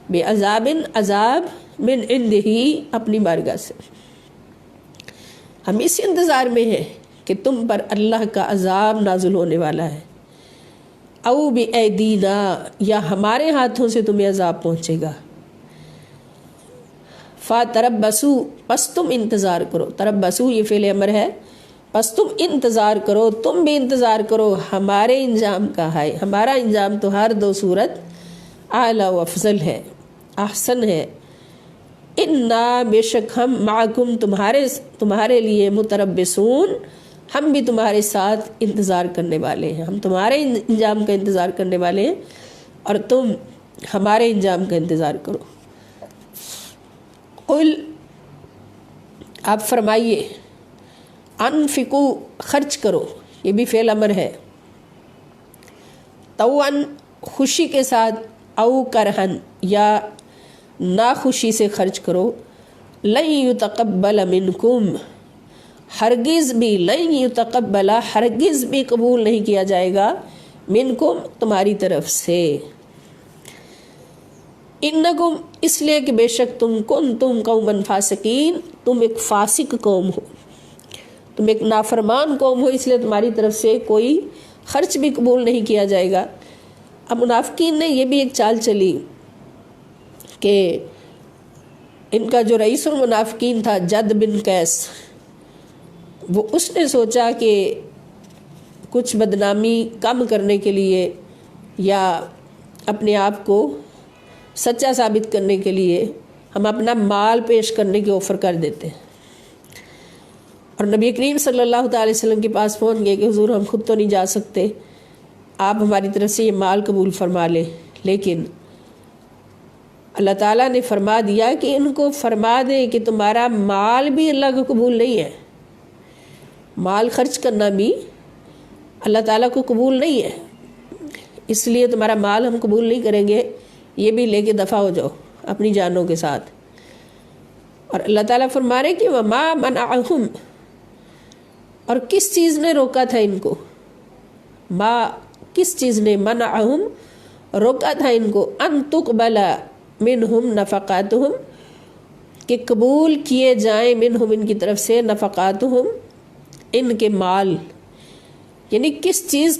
بعذاب عذاب من عنده اپنی بارگاہ سے۔ ہم اس انتظار میں ہیں کہ تم پر اللہ کا عذاب نازل ہونے والا ہے، او بِأَيْدِينَا یا ہمارے ہاتھوں سے تمہیں عذاب پہنچے گا۔ فَتَرَبَّصُوا پس تم انتظار کرو، تربصوا یہ فعل امر ہے، پس تم انتظار کرو، تم بھی انتظار کرو ہمارے انجام کا ہے۔ ہمارا انجام تو ہر 2 صورت اعلیٰ و افضل ہے، احسن ہے۔ انا بے شک ہم معکم تمہارے لیے متربصون ہم بھی تمہارے ساتھ انتظار کرنے والے ہیں، ہم تمہارے انجام کا انتظار کرنے والے ہیں اور تم ہمارے انجام کا انتظار کرو۔ قل آپ فرمائیے، انفقوا خرچ کرو، یہ بھی فعل امر ہے، طوعا خوشی کے ساتھ، او کرہن یا ناخوشی سے خرچ کرو، لن یتقبل منکم ہرگز بھی، لن یتقبل ہرگز بھی قبول نہیں کیا جائے گا، منکم تمہاری طرف سے، انکم اس لیے کہ بے شک تم کنتم قوما فاسقین تم ایک فاسق قوم ہو، تم ایک نافرمان قوم ہو، اس لیے تمہاری طرف سے کوئی خرچ بھی قبول نہیں کیا جائے گا۔ اب منافقین نے یہ بھی ایک چال چلی کہ ان کا جو رئیس المنافقین تھا جد بن قیس، وہ اس نے سوچا کہ کچھ بدنامی کم کرنے کے لیے یا اپنے آپ کو سچا ثابت کرنے کے لیے ہم اپنا مال پیش کرنے کی آفر کر دیتے ہیں، اور نبی کریم صلی اللہ تعالی وسلم کے پاس پہنچ گئے کہ حضور ہم خود تو نہیں جا سکتے، آپ ہماری طرف سے یہ مال قبول فرما لیں۔ لیکن اللہ تعالیٰ نے فرما دیا کہ ان کو فرما دیں کہ تمہارا مال بھی اللہ کو قبول نہیں ہے، مال خرچ کرنا بھی اللہ تعالیٰ کو قبول نہیں ہے، اس لیے تمہارا مال ہم قبول نہیں کریں گے، یہ بھی لے کے دفع ہو جاؤ اپنی جانوں کے ساتھ۔ اور اللہ تعالیٰ فرما رہے کہ وما منعہم، اور کس چیز نے روکا تھا ان کو، کس چیز نے منعہم روکا تھا ان کو، ان تقبل منہم نفقاتہم کہ قبول کیے جائیں منہم ان کی طرف سے نفقاتہم ان کے مال، یعنی کس چیز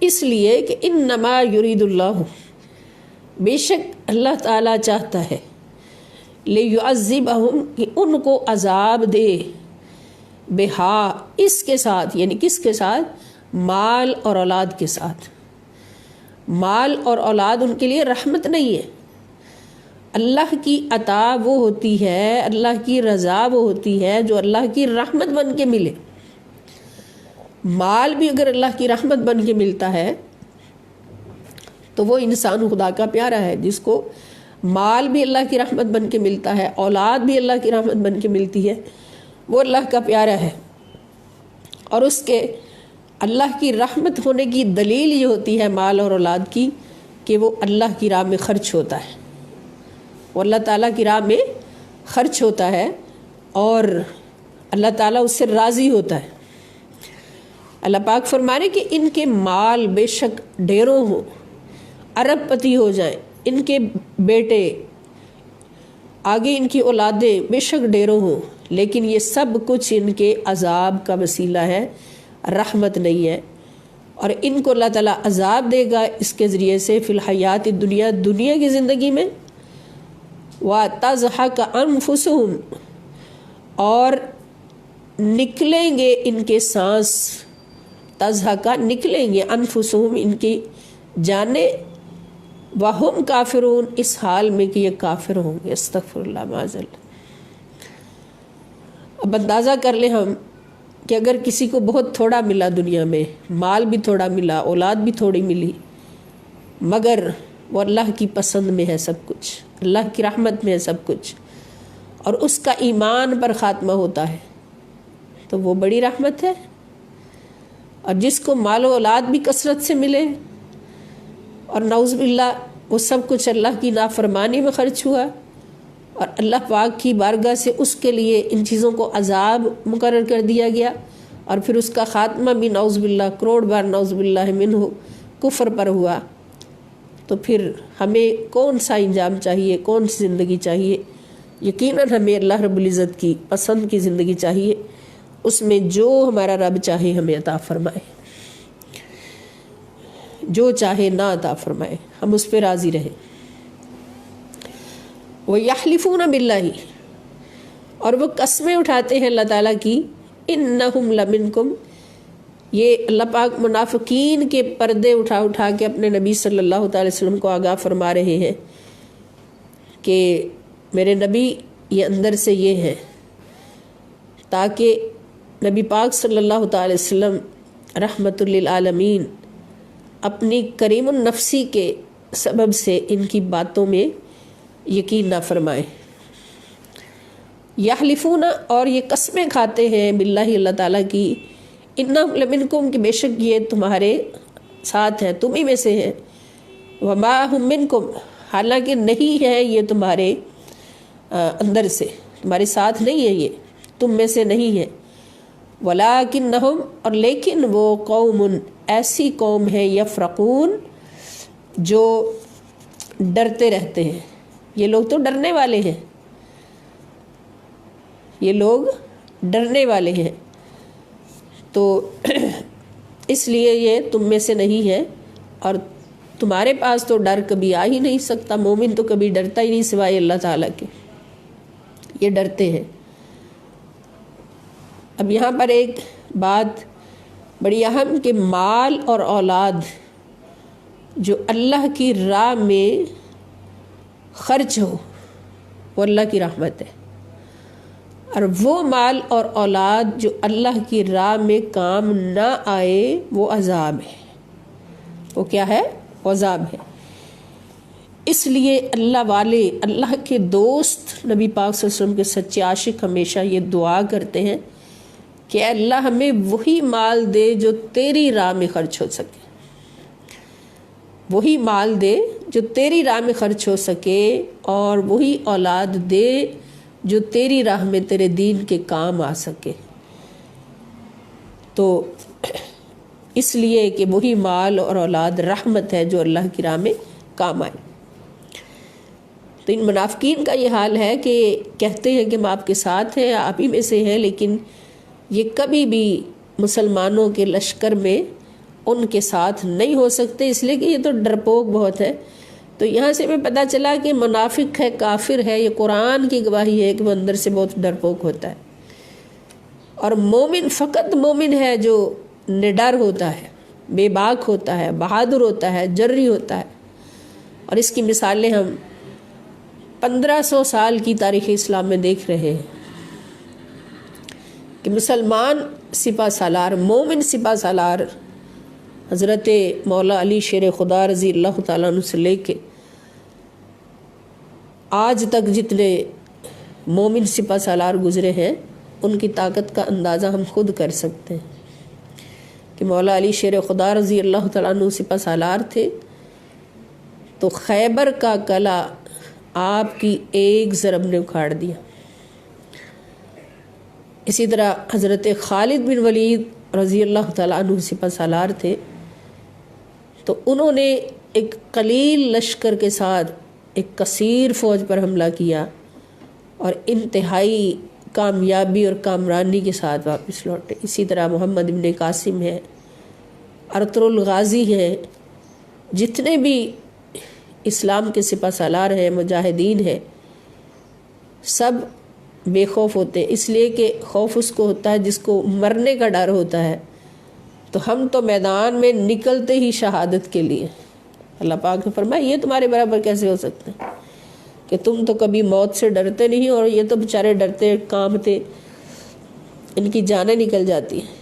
اس لیے کہ انما یرید اللہ، بے شک اللہ تعالیٰ چاہتا ہے، لیعذبہم، کہ ان کو عذاب دے، بہا، اس کے ساتھ، یعنی کس کے ساتھ؟ مال اور اولاد کے ساتھ۔ مال اور اولاد ان کے لیے رحمت نہیں ہے۔ اللہ کی عطا وہ ہوتی ہے، اللہ کی رضا وہ ہوتی ہے جو اللہ کی رحمت بن کے ملے۔ مال بھی اگر اللہ کی رحمت بن کے ملتا ہے تو وہ انسان خدا کا پیارا ہے، جس کو مال بھی اللہ کی رحمت بن کے ملتا ہے، اولاد بھی اللہ کی رحمت بن کے ملتی ہے، وہ اللہ کا پیارا ہے۔ اور اس کے اللہ کی رحمت ہونے کی دلیل یہ ہوتی ہے مال اور اولاد کی کہ وہ اللہ کی راہ میں خرچ ہوتا ہے، وہ اللہ تعالیٰ کی راہ میں خرچ ہوتا ہے اور اللہ تعالیٰ اس سے راضی ہوتا ہے۔ اللہ پاک فرمانے کہ ان کے مال بے شک ڈھیروں ہوں، ارب پتی ہو جائیں، ان کے بیٹے آگے، ان کی اولادیں بے شک ڈھیروں ہوں، لیکن یہ سب کچھ ان کے عذاب کا وسیلہ ہے، رحمت نہیں ہے۔ اور ان کو اللہ تعالیٰ عذاب دے گا اس کے ذریعے سے فی الحیات الدنیا، دنیا کی زندگی میں، وَتَزْحَقَ أَنفُسُهُمْ، اور نکلیں گے ان کے سانس، تزحق نکلیں گے، انفسہم ان کی جانیں، وَهُمْ کافرون، اس حال میں کہ یہ کافر ہوں گے۔ استغفر اللہ معاذ اللہ۔ اب اندازہ کر لیں ہم کہ اگر کسی کو بہت تھوڑا ملا دنیا میں، مال بھی تھوڑا ملا، اولاد بھی تھوڑی ملی، مگر وہ اللہ کی پسند میں ہے سب کچھ، اللہ کی رحمت میں ہے سب کچھ، اور اس کا ایمان پر خاتمہ ہوتا ہے، تو وہ بڑی رحمت ہے۔ اور جس کو مال و اولاد بھی کثرت سے ملے اور نعوذ باللہ وہ سب کچھ اللہ کی نافرمانی میں خرچ ہوا، اور اللہ پاک کی بارگاہ سے اس کے لیے ان چیزوں کو عذاب مقرر کر دیا گیا، اور پھر اس کا خاتمہ بھی نعوذ باللہ کروڑ بار نعوذ باللہ منہ کفر پر ہوا، تو پھر ہمیں کون سا انجام چاہیے، کون سی زندگی چاہیے؟ یقیناً ہمیں اللہ رب العزت کی پسند کی زندگی چاہیے، اس میں جو ہمارا رب چاہے ہمیں عطا فرمائے، جو چاہے نہ عطا فرمائے، ہم اس پہ راضی رہیں۔ وَيَحْلِفُونَ بِاللَّهِ، اور وہ قسمیں اٹھاتے ہیں اللہ تعالیٰ کی، إِنَّهُمْ لَمِنْكُمْ، یہ اللہ پاک منافقین کے پردے اٹھا اٹھا کے اپنے نبی صلی اللہ تعالی وسلم کو آگاہ فرما رہے ہیں کہ میرے نبی یہ اندر سے یہ ہے، تاکہ نبی پاک صلی اللہ تعالی وسلم رحمت للعالمین اپنی کریم النفسی کے سبب سے ان کی باتوں میں یقین نہ فرمائیں۔ یحلفون، اور یہ قسمیں کھاتے ہیں باللہ اللہ تعالیٰ کی، انہم لمنکم، کہ بے شک یہ تمہارے ساتھ ہیں، تم ہی میں سے ہیں، وما ہم منکم، حالانکہ نہیں ہے یہ تمہارے اندر سے، تمہارے ساتھ نہیں ہے، یہ تم میں سے نہیں ہے، ولیکنہم، اور لیکن وہ قوم، ایسی قوم ہے، یفرقون، جو ڈرتے رہتے ہیں۔ یہ لوگ تو ڈرنے والے ہیں، یہ لوگ ڈرنے والے ہیں، تو اس لیے یہ تم میں سے نہیں ہے، اور تمہارے پاس تو ڈر کبھی آ ہی نہیں سکتا، مومن تو کبھی ڈرتا ہی نہیں سوائے اللہ تعالیٰ کے، یہ ڈرتے ہیں۔ اب یہاں پر ایک بات بڑی اہم کہ مال اور اولاد جو اللہ کی راہ میں خرچ ہو وہ اللہ کی رحمت ہے، اور وہ مال اور اولاد جو اللہ کی راہ میں کام نہ آئے وہ عذاب ہے۔ وہ کیا ہے؟ عذاب ہے۔ اس لیے اللہ والے، اللہ کے دوست، نبی پاک صلی اللہ علیہ وسلم کے سچے عاشق ہمیشہ یہ دعا کرتے ہیں کہ اے اللہ ہمیں وہی مال دے جو تیری راہ میں خرچ ہو سکے، وہی مال دے جو تیری راہ میں خرچ ہو سکے، اور وہی اولاد دے جو تیری راہ میں تیرے دین کے کام آ سکے۔ تو اس لیے کہ وہی مال اور اولاد رحمت ہے جو اللہ کی راہ میں کام آئے۔ تو ان منافقین کا یہ حال ہے کہ کہتے ہیں کہ ہم آپ کے ساتھ ہیں، آپ ہی میں سے ہیں، لیکن یہ کبھی بھی مسلمانوں کے لشکر میں ان کے ساتھ نہیں ہو سکتے، اس لیے کہ یہ تو ڈرپوک بہت ہے۔ تو یہاں سے ہمیں پتہ چلا کہ منافق ہے، کافر ہے، یہ قرآن کی گواہی ہے کہ وہ اندر سے بہت ڈرپوک ہوتا ہے، اور مومن فقط مومن ہے جو نڈر ہوتا ہے، بے باک ہوتا ہے، بہادر ہوتا ہے، جرری ہوتا ہے۔ اور اس کی مثالیں ہم 1500 سال کی تاریخ اسلام میں دیکھ رہے ہیں کہ مسلمان سپہ سالار، مومن سپہ سالار حضرت مولا علی شیر خدا رضی اللہ تعالیٰ عنہ سے لے کے آج تک جتنے مومن سپہ سالار گزرے ہیں ان کی طاقت کا اندازہ ہم خود کر سکتے ہیں کہ مولا علی شیر خدا رضی اللہ تعالیٰ عنہ سپہ سالار تھے تو خیبر کا قلعہ آپ کی ایک ضرب نے اکھاڑ دیا۔ اسی طرح حضرت خالد بن ولید رضی اللہ تعالیٰ عنہ سپہ سالار تھے تو انہوں نے ایک قلیل لشکر کے ساتھ ایک کثیر فوج پر حملہ کیا اور انتہائی کامیابی اور کامرانی کے ساتھ واپس لوٹے۔ اسی طرح محمد بن قاسم ہے، ارطر الغازی ہیں، جتنے بھی اسلام کے سپہ سالار ہیں، مجاہدین ہیں، سب بے خوف ہوتے ہیں، اس لیے کہ خوف اس کو ہوتا ہے جس کو مرنے کا ڈر ہوتا ہے۔ تو ہم تو میدان میں نکلتے ہی شہادت کے لیے، اللہ پاک نے فرمایا یہ تمہارے برابر کیسے ہو سکتے ہیں کہ تم تو کبھی موت سے ڈرتے نہیں، اور یہ تو بیچارے ڈرتے کانپتے، ان کی جانیں نکل جاتی ہیں۔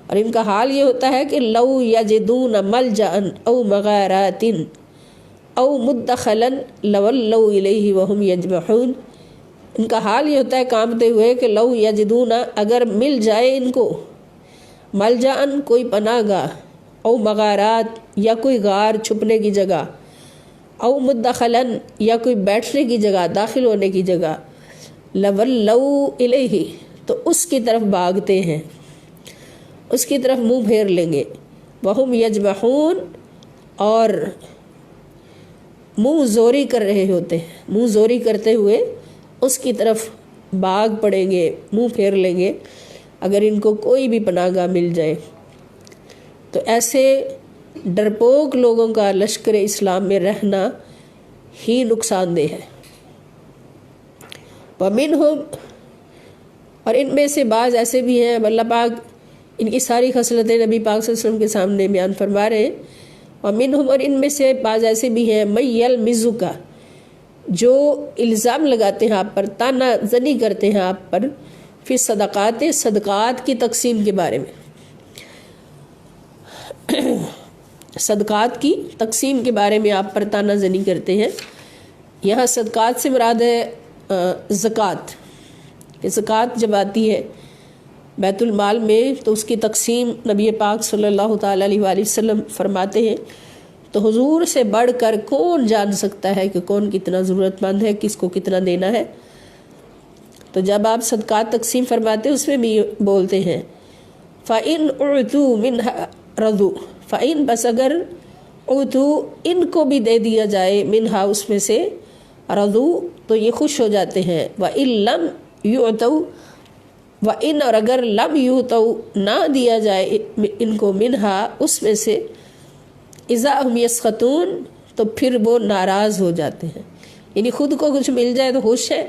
اور ان کا حال یہ ہوتا ہے کہ لو یجدون ملجأ او مغارات او مدخلا لولوا الیہ وہم یجمحون۔ ان کا حال یہ ہوتا ہے کانپتے ہوئے کہ لو یجدون، اگر مل جائے ان کو، ملجأن کوئی پناہ گاہ، او مغارات یا کوئی غار چھپنے کی جگہ، او مدخلن یا کوئی بیٹھنے کی جگہ، داخل ہونے کی جگہ، لولوا الیہ تو اس کی طرف بھاگتے ہیں، اس کی طرف منہ پھیر لیں گے، وہم یجمحون اور منہ زوری کر رہے ہوتے ہیں، منہ زوری کرتے ہوئے اس کی طرف بھاگ پڑیں گے، منہ پھیر لیں گے اگر ان کو کوئی بھی پناہ گاہ مل جائے۔ تو ایسے ڈرپوک لوگوں کا لشکر اسلام میں رہنا ہی نقصان دہ ہے۔ وَمِنْهُمْ، اور ان میں سے بعض ایسے بھی ہیں، اللہ پاک ان کی ساری خصلتیں نبی پاک صلی اللہ علیہ وسلم کے سامنے بیان فرما رہے ہیں۔ وَمِنْهُمْ، اور ان میں سے بعض ایسے بھی ہیں، مَن يَلْمِزُكَ، جو الزام لگاتے ہیں آپ پر، طعنہ زنی کرتے ہیں آپ پر، فی صدقات، صدقات کی تقسیم کے بارے میں، صدقات کی تقسیم کے بارے میں آپ پر طعنہ زنی کرتے ہیں۔ یہاں صدقات سے مراد ہے زکوٰۃ، کہ زکوٰۃ جب آتی ہے بیت المال میں تو اس کی تقسیم نبی پاک صلی اللہ تعالیٰ علیہ وآلہ وسلم فرماتے ہیں، تو حضور سے بڑھ کر کون جان سکتا ہے کہ کون کتنا ضرورت مند ہے، کس کو کتنا دینا ہے۔ تو جب آپ صدقات تقسیم فرماتے ہیں اس میں بھی بولتے ہیں فَإِنْ أُعْتُوا مِنْهَا رَضُوا، فَإِنْ، بس اگر اُعْتُوا ان کو بھی دے دیا جائے، منہا اس میں سے، رضوا تو یہ خوش ہو جاتے ہیں، وَإِن لَمْ يُعْتَوْا، وَإِن اور اگر لم يُعْتَوْا نہ دیا جائے ان کو، منہا اس میں سے، اِذَا هُمْ يَسْخَطُونَ تو پھر وہ ناراض ہو جاتے ہیں، یعنی خود کو کچھ مل جائے تو خوش ہے،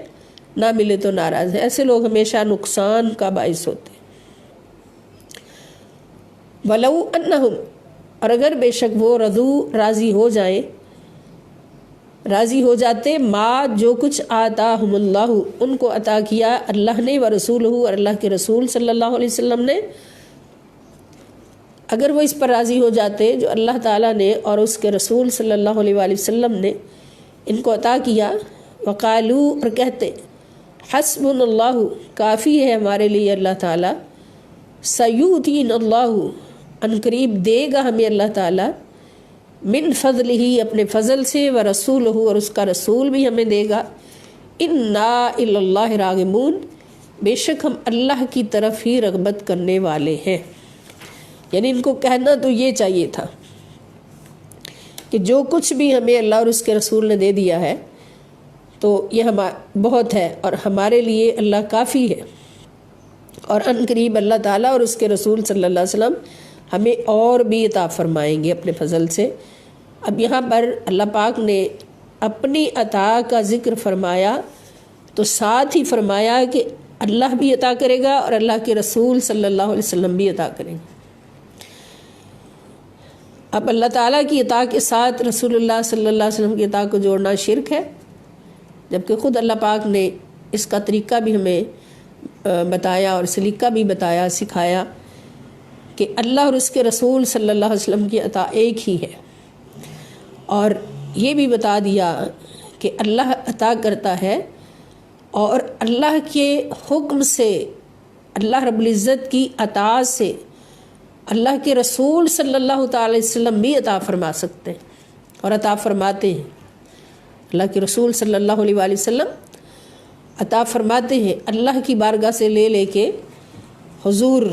نہ ملے تو ناراض ہے۔ ایسے لوگ ہمیشہ نقصان کا باعث ہوتے ہیں۔ وَلَوْ أَنَّهُمْ، اور اگر بے شک وہ، رضوا راضی ہو جائیں، راضی ہو جاتے، ما جو کچھ آتاہم اللہ ان کو عطا کیا اللہ نے، ورسولہ اور اللہ کے رسول صلی اللہ علیہ وسلم نے، اگر وہ اس پر راضی ہو جاتے جو اللہ تعالیٰ نے اور اس کے رسول صلی اللہ علیہ وآلہ وسلم نے ان کو عطا کیا، وقالو اور کہتے، حسبنا اللہ کافی ہے ہمارے لیے اللہ تعالیٰ، سیؤتینا اللہ ان قریب دے گا ہمیں اللہ تعالیٰ، من فضلہ اپنے فضل سے، ورسولہ اور اس کا رسول بھی ہمیں دے گا، انا الی اللہ راغبون بے شک ہم اللہ کی طرف ہی رغبت کرنے والے ہیں۔ یعنی ان کو کہنا تو یہ چاہیے تھا کہ جو کچھ بھی ہمیں اللہ اور اس کے رسول نے دے دیا ہے تو یہ بہت ہے اور ہمارے لیے اللہ کافی ہے، اور ان قریب اللہ تعالیٰ اور اس کے رسول صلی اللہ علیہ وسلم ہمیں اور بھی عطا فرمائیں گے اپنے فضل سے۔ اب یہاں پر اللہ پاک نے اپنی عطا کا ذکر فرمایا تو ساتھ ہی فرمایا کہ اللہ بھی عطا کرے گا اور اللہ کے رسول صلی اللہ علیہ وسلم بھی عطا کریں گے۔ اب اللہ تعالیٰ کی عطا کے ساتھ رسول اللہ صلی اللہ علیہ وسلم کی عطا کو جوڑنا شرک ہے، جبکہ خود اللہ پاک نے اس کا طریقہ بھی ہمیں بتایا اور سلیقہ بھی بتایا، سکھایا کہ اللہ اور اس کے رسول صلی اللہ علیہ وسلم کی عطا ایک ہی ہے، اور یہ بھی بتا دیا کہ اللہ عطا کرتا ہے اور اللہ کے حکم سے، اللہ رب العزت کی عطا سے اللہ کے رسول صلی اللہ تعالی علیہ وسلم بھی عطا فرما سکتے ہیں اور عطا فرماتے ہیں۔ اللہ کے رسول صلی اللہ علیہ وآلہ وسلم عطا فرماتے ہیں، اللہ کی بارگاہ سے لے لے کے حضور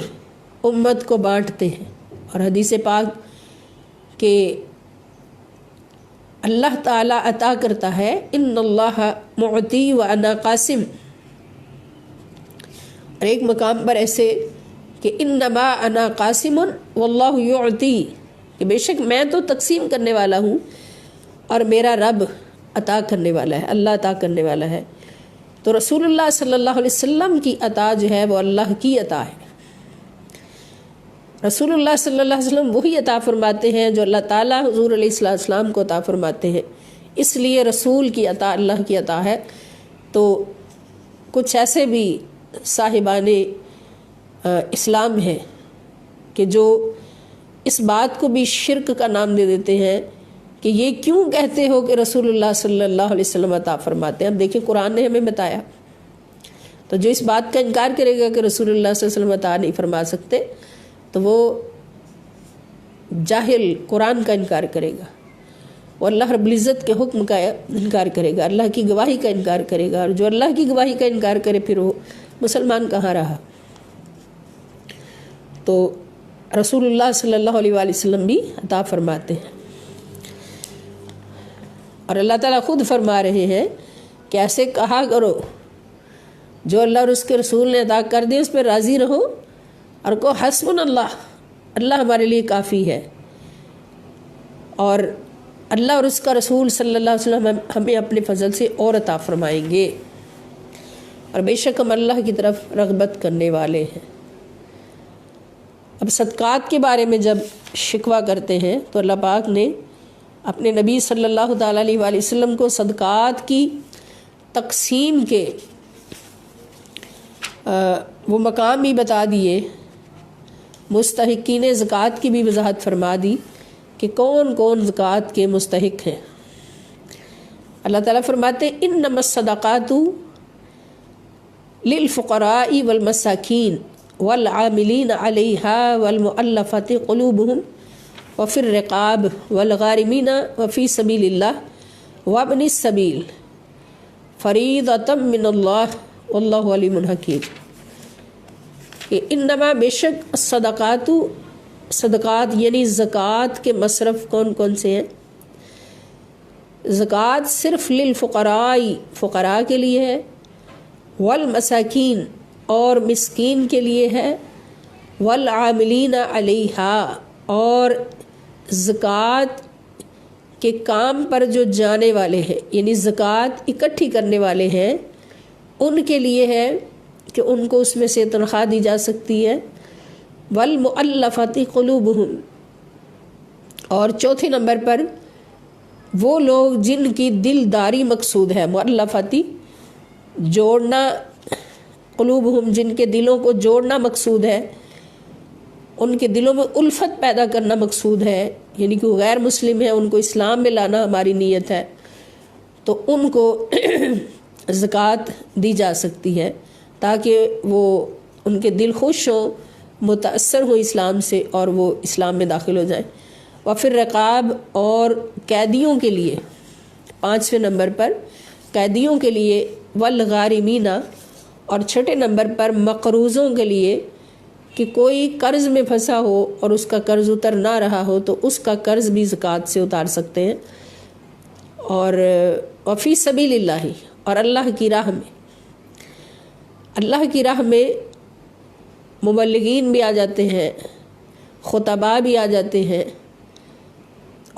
امت کو بانٹتے ہیں۔ اور حدیث پاک کہ اللہ تعالیٰ عطا کرتا ہے، ان اللہ معطی و انا قاسم، اور ایک مقام پر ایسے کہ انما انا قاسم واللہ یعطی، کہ بے شک میں تو تقسیم کرنے والا ہوں اور میرا رب عطا کرنے والا ہے، اللہ عطا کرنے والا ہے۔ تو رسول اللہ صلی اللہ علیہ وسلم کی عطا جو ہے وہ اللہ کی عطا ہے۔ رسول اللہ صلی اللہ علیہ وسلم وہی عطا فرماتے ہیں جو اللہ تعالیٰ حضور علیہ السلام کو عطا فرماتے ہیں، اس لیے رسول کی عطا اللہ کی عطا ہے۔ تو کچھ ایسے بھی صاحبان اسلام ہیں کہ جو اس بات کو بھی شرک کا نام دے دیتے ہیں کہ یہ کیوں کہتے ہو کہ رسول اللہ صلی اللہ علیہ وسلم عطا فرماتے ہیں۔ اب دیکھیں قرآن نے ہمیں بتایا، تو جو اس بات کا انکار کرے گا کہ رسول اللہ صلی اللہ علیہ وسلم عطا نہیں فرما سکتے تو وہ جاہل قرآن کا انکار کرے گا، وہ اللہ رب العزت کے حکم کا انکار کرے گا، اللہ کی گواہی کا انکار کرے گا، اور جو اللہ کی گواہی کا انکار کرے پھر وہ مسلمان کہاں رہا۔ تو رسول اللہ صلی اللہ علیہ وآلہ وسلم بھی عطا فرماتے ہیں، اور اللہ تعالیٰ خود فرما رہے ہیں کہ ایسے کہا کرو جو اللہ اور اس کے رسول نے عطا کر دی اس پہ راضی رہو، اور کو حسبنا اللہ، اللہ ہمارے لیے کافی ہے، اور اللہ اور اس کا رسول صلی اللہ علیہ وسلم ہمیں اپنے فضل سے اور عطا فرمائیں گے، اور بے شک ہم اللہ کی طرف رغبت کرنے والے ہیں۔ اب صدقات کے بارے میں جب شکوہ کرتے ہیں تو اللہ پاک نے اپنے نبی صلی اللہ تعالیٰ علیہ وآلہ وسلم کو صدقات کی تقسیم کے وہ مقام بھی بتا دیے، مستحقین زکوٰۃ کی بھی وضاحت فرما دی کہ کون کون زکوٰۃ کے مستحق ہیں۔ اللہ تعالیٰ فرماتے ہیں انما الصدقات للفقراء والمساکین والعاملین علیہا والمؤلفۃ قلوبہم وفی الرقاب والغارمین وفی سبیل اللہ وابن السبیل فریضۃ من اللہ واللہ علیم حکیم۔ کہ انما بے شک الصدقات، صدقات یعنی زکوٰۃ کے مصرف کون کون سے ہیں؟ زکوٰۃ صرف للفقراء، فقراء کے لیے ہے، والمساکین اور مسکین کے لیے ہے، والعاملین علیہا اور زکوٰۃ کے کام پر جو جانے والے ہیں، یعنی زکوٰۃ اکٹھی کرنے والے ہیں ان کے لیے ہے کہ ان کو اس میں سے تنخواہ دی جا سکتی ہے، والمؤلفۃ قلوبہم، اور چوتھے نمبر پر وہ لوگ جن کی دلداری مقصود ہے، مؤلفتی جوڑنا، قلوبہم جن کے دلوں کو جوڑنا مقصود ہے، ان کے دلوں میں الفت پیدا کرنا مقصود ہے، یعنی کہ وہ غیر مسلم ہیں ان کو اسلام میں لانا ہماری نیت ہے، تو ان کو زکوٰۃ دی جا سکتی ہے تاکہ وہ ان کے دل خوش ہوں، متاثر ہوں اسلام سے اور وہ اسلام میں داخل ہو جائیں۔ وفی الرقاب اور قیدیوں کے لیے، پانچویں نمبر پر قیدیوں کے لیے، والغارمین اور چھٹے نمبر پر مقروضوں کے لیے کہ کوئی قرض میں پھنسا ہو اور اس کا قرض اتر نہ رہا ہو تو اس کا قرض بھی زکوٰۃ سے اتار سکتے ہیں۔ اور وفی سبیل اللہ، اور اللہ کی راہ میں، اللہ کی راہ میں مبلغین بھی آ جاتے ہیں، خطباء بھی آ جاتے ہیں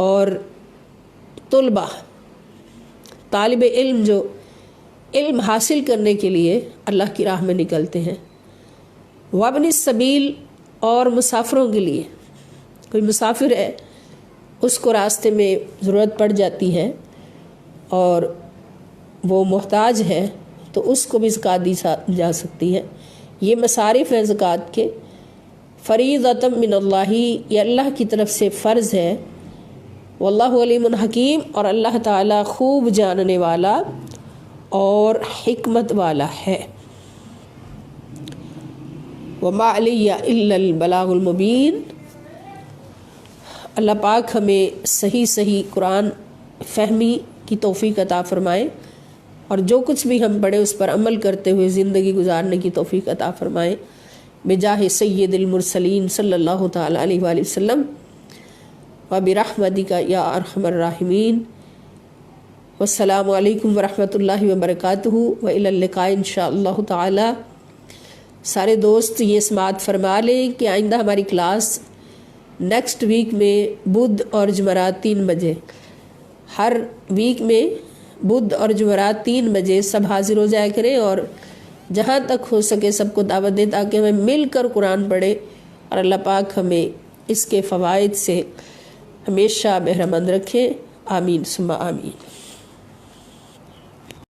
اور طلباء طالب علم جو علم حاصل کرنے کے لیے اللہ کی راہ میں نکلتے ہیں، وابن السبیل اور مسافروں کے لیے، کوئی مسافر ہے اس کو راستے میں ضرورت پڑ جاتی ہے اور وہ محتاج ہے تو اس کو بھی زکوٰۃ دی جا سکتی ہے۔ یہ مصارف ہیں زکوٰۃ کے، فریضۃ من اللہ، یہ اللہ کی طرف سے فرض ہے، واللہ علیم حکیم، اور اللہ تعالیٰ خوب جاننے والا اور حکمت والا ہے۔ وما علی الا البلاغ المبین۔ اللہ پاک ہمیں صحیح قرآن فہمی کی توفیق عطا فرمائے، اور جو کچھ بھی ہم پڑھے اس پر عمل کرتے ہوئے زندگی گزارنے کی توفیق عطا فرمائے، بجاہ سید المرسلین صلی اللہ تعالی علیہ وآلہ وسلم، وبرحمتک یا ارحم الراحمین۔ والسلام علیکم ورحمۃ اللہ وبرکاتہ، وإلی اللقاء انشاءاللہ تعالی۔ سارے دوست یہ سماعت فرما لیں کہ آئندہ ہماری کلاس نیکسٹ ویک میں بدھ اور جمعرات 3 بجے، ہر ویک میں بدھ اور جمعرات 3 بجے سب حاضر ہو جایا کریں، اور جہاں تک ہو سکے سب کو دعوت دیں تاکہ ہمیں مل کر قرآن پڑھیں، اور اللہ پاک ہمیں اس کے فوائد سے ہمیشہ بہرہ مند رکھیں۔ آمین ثم آمین۔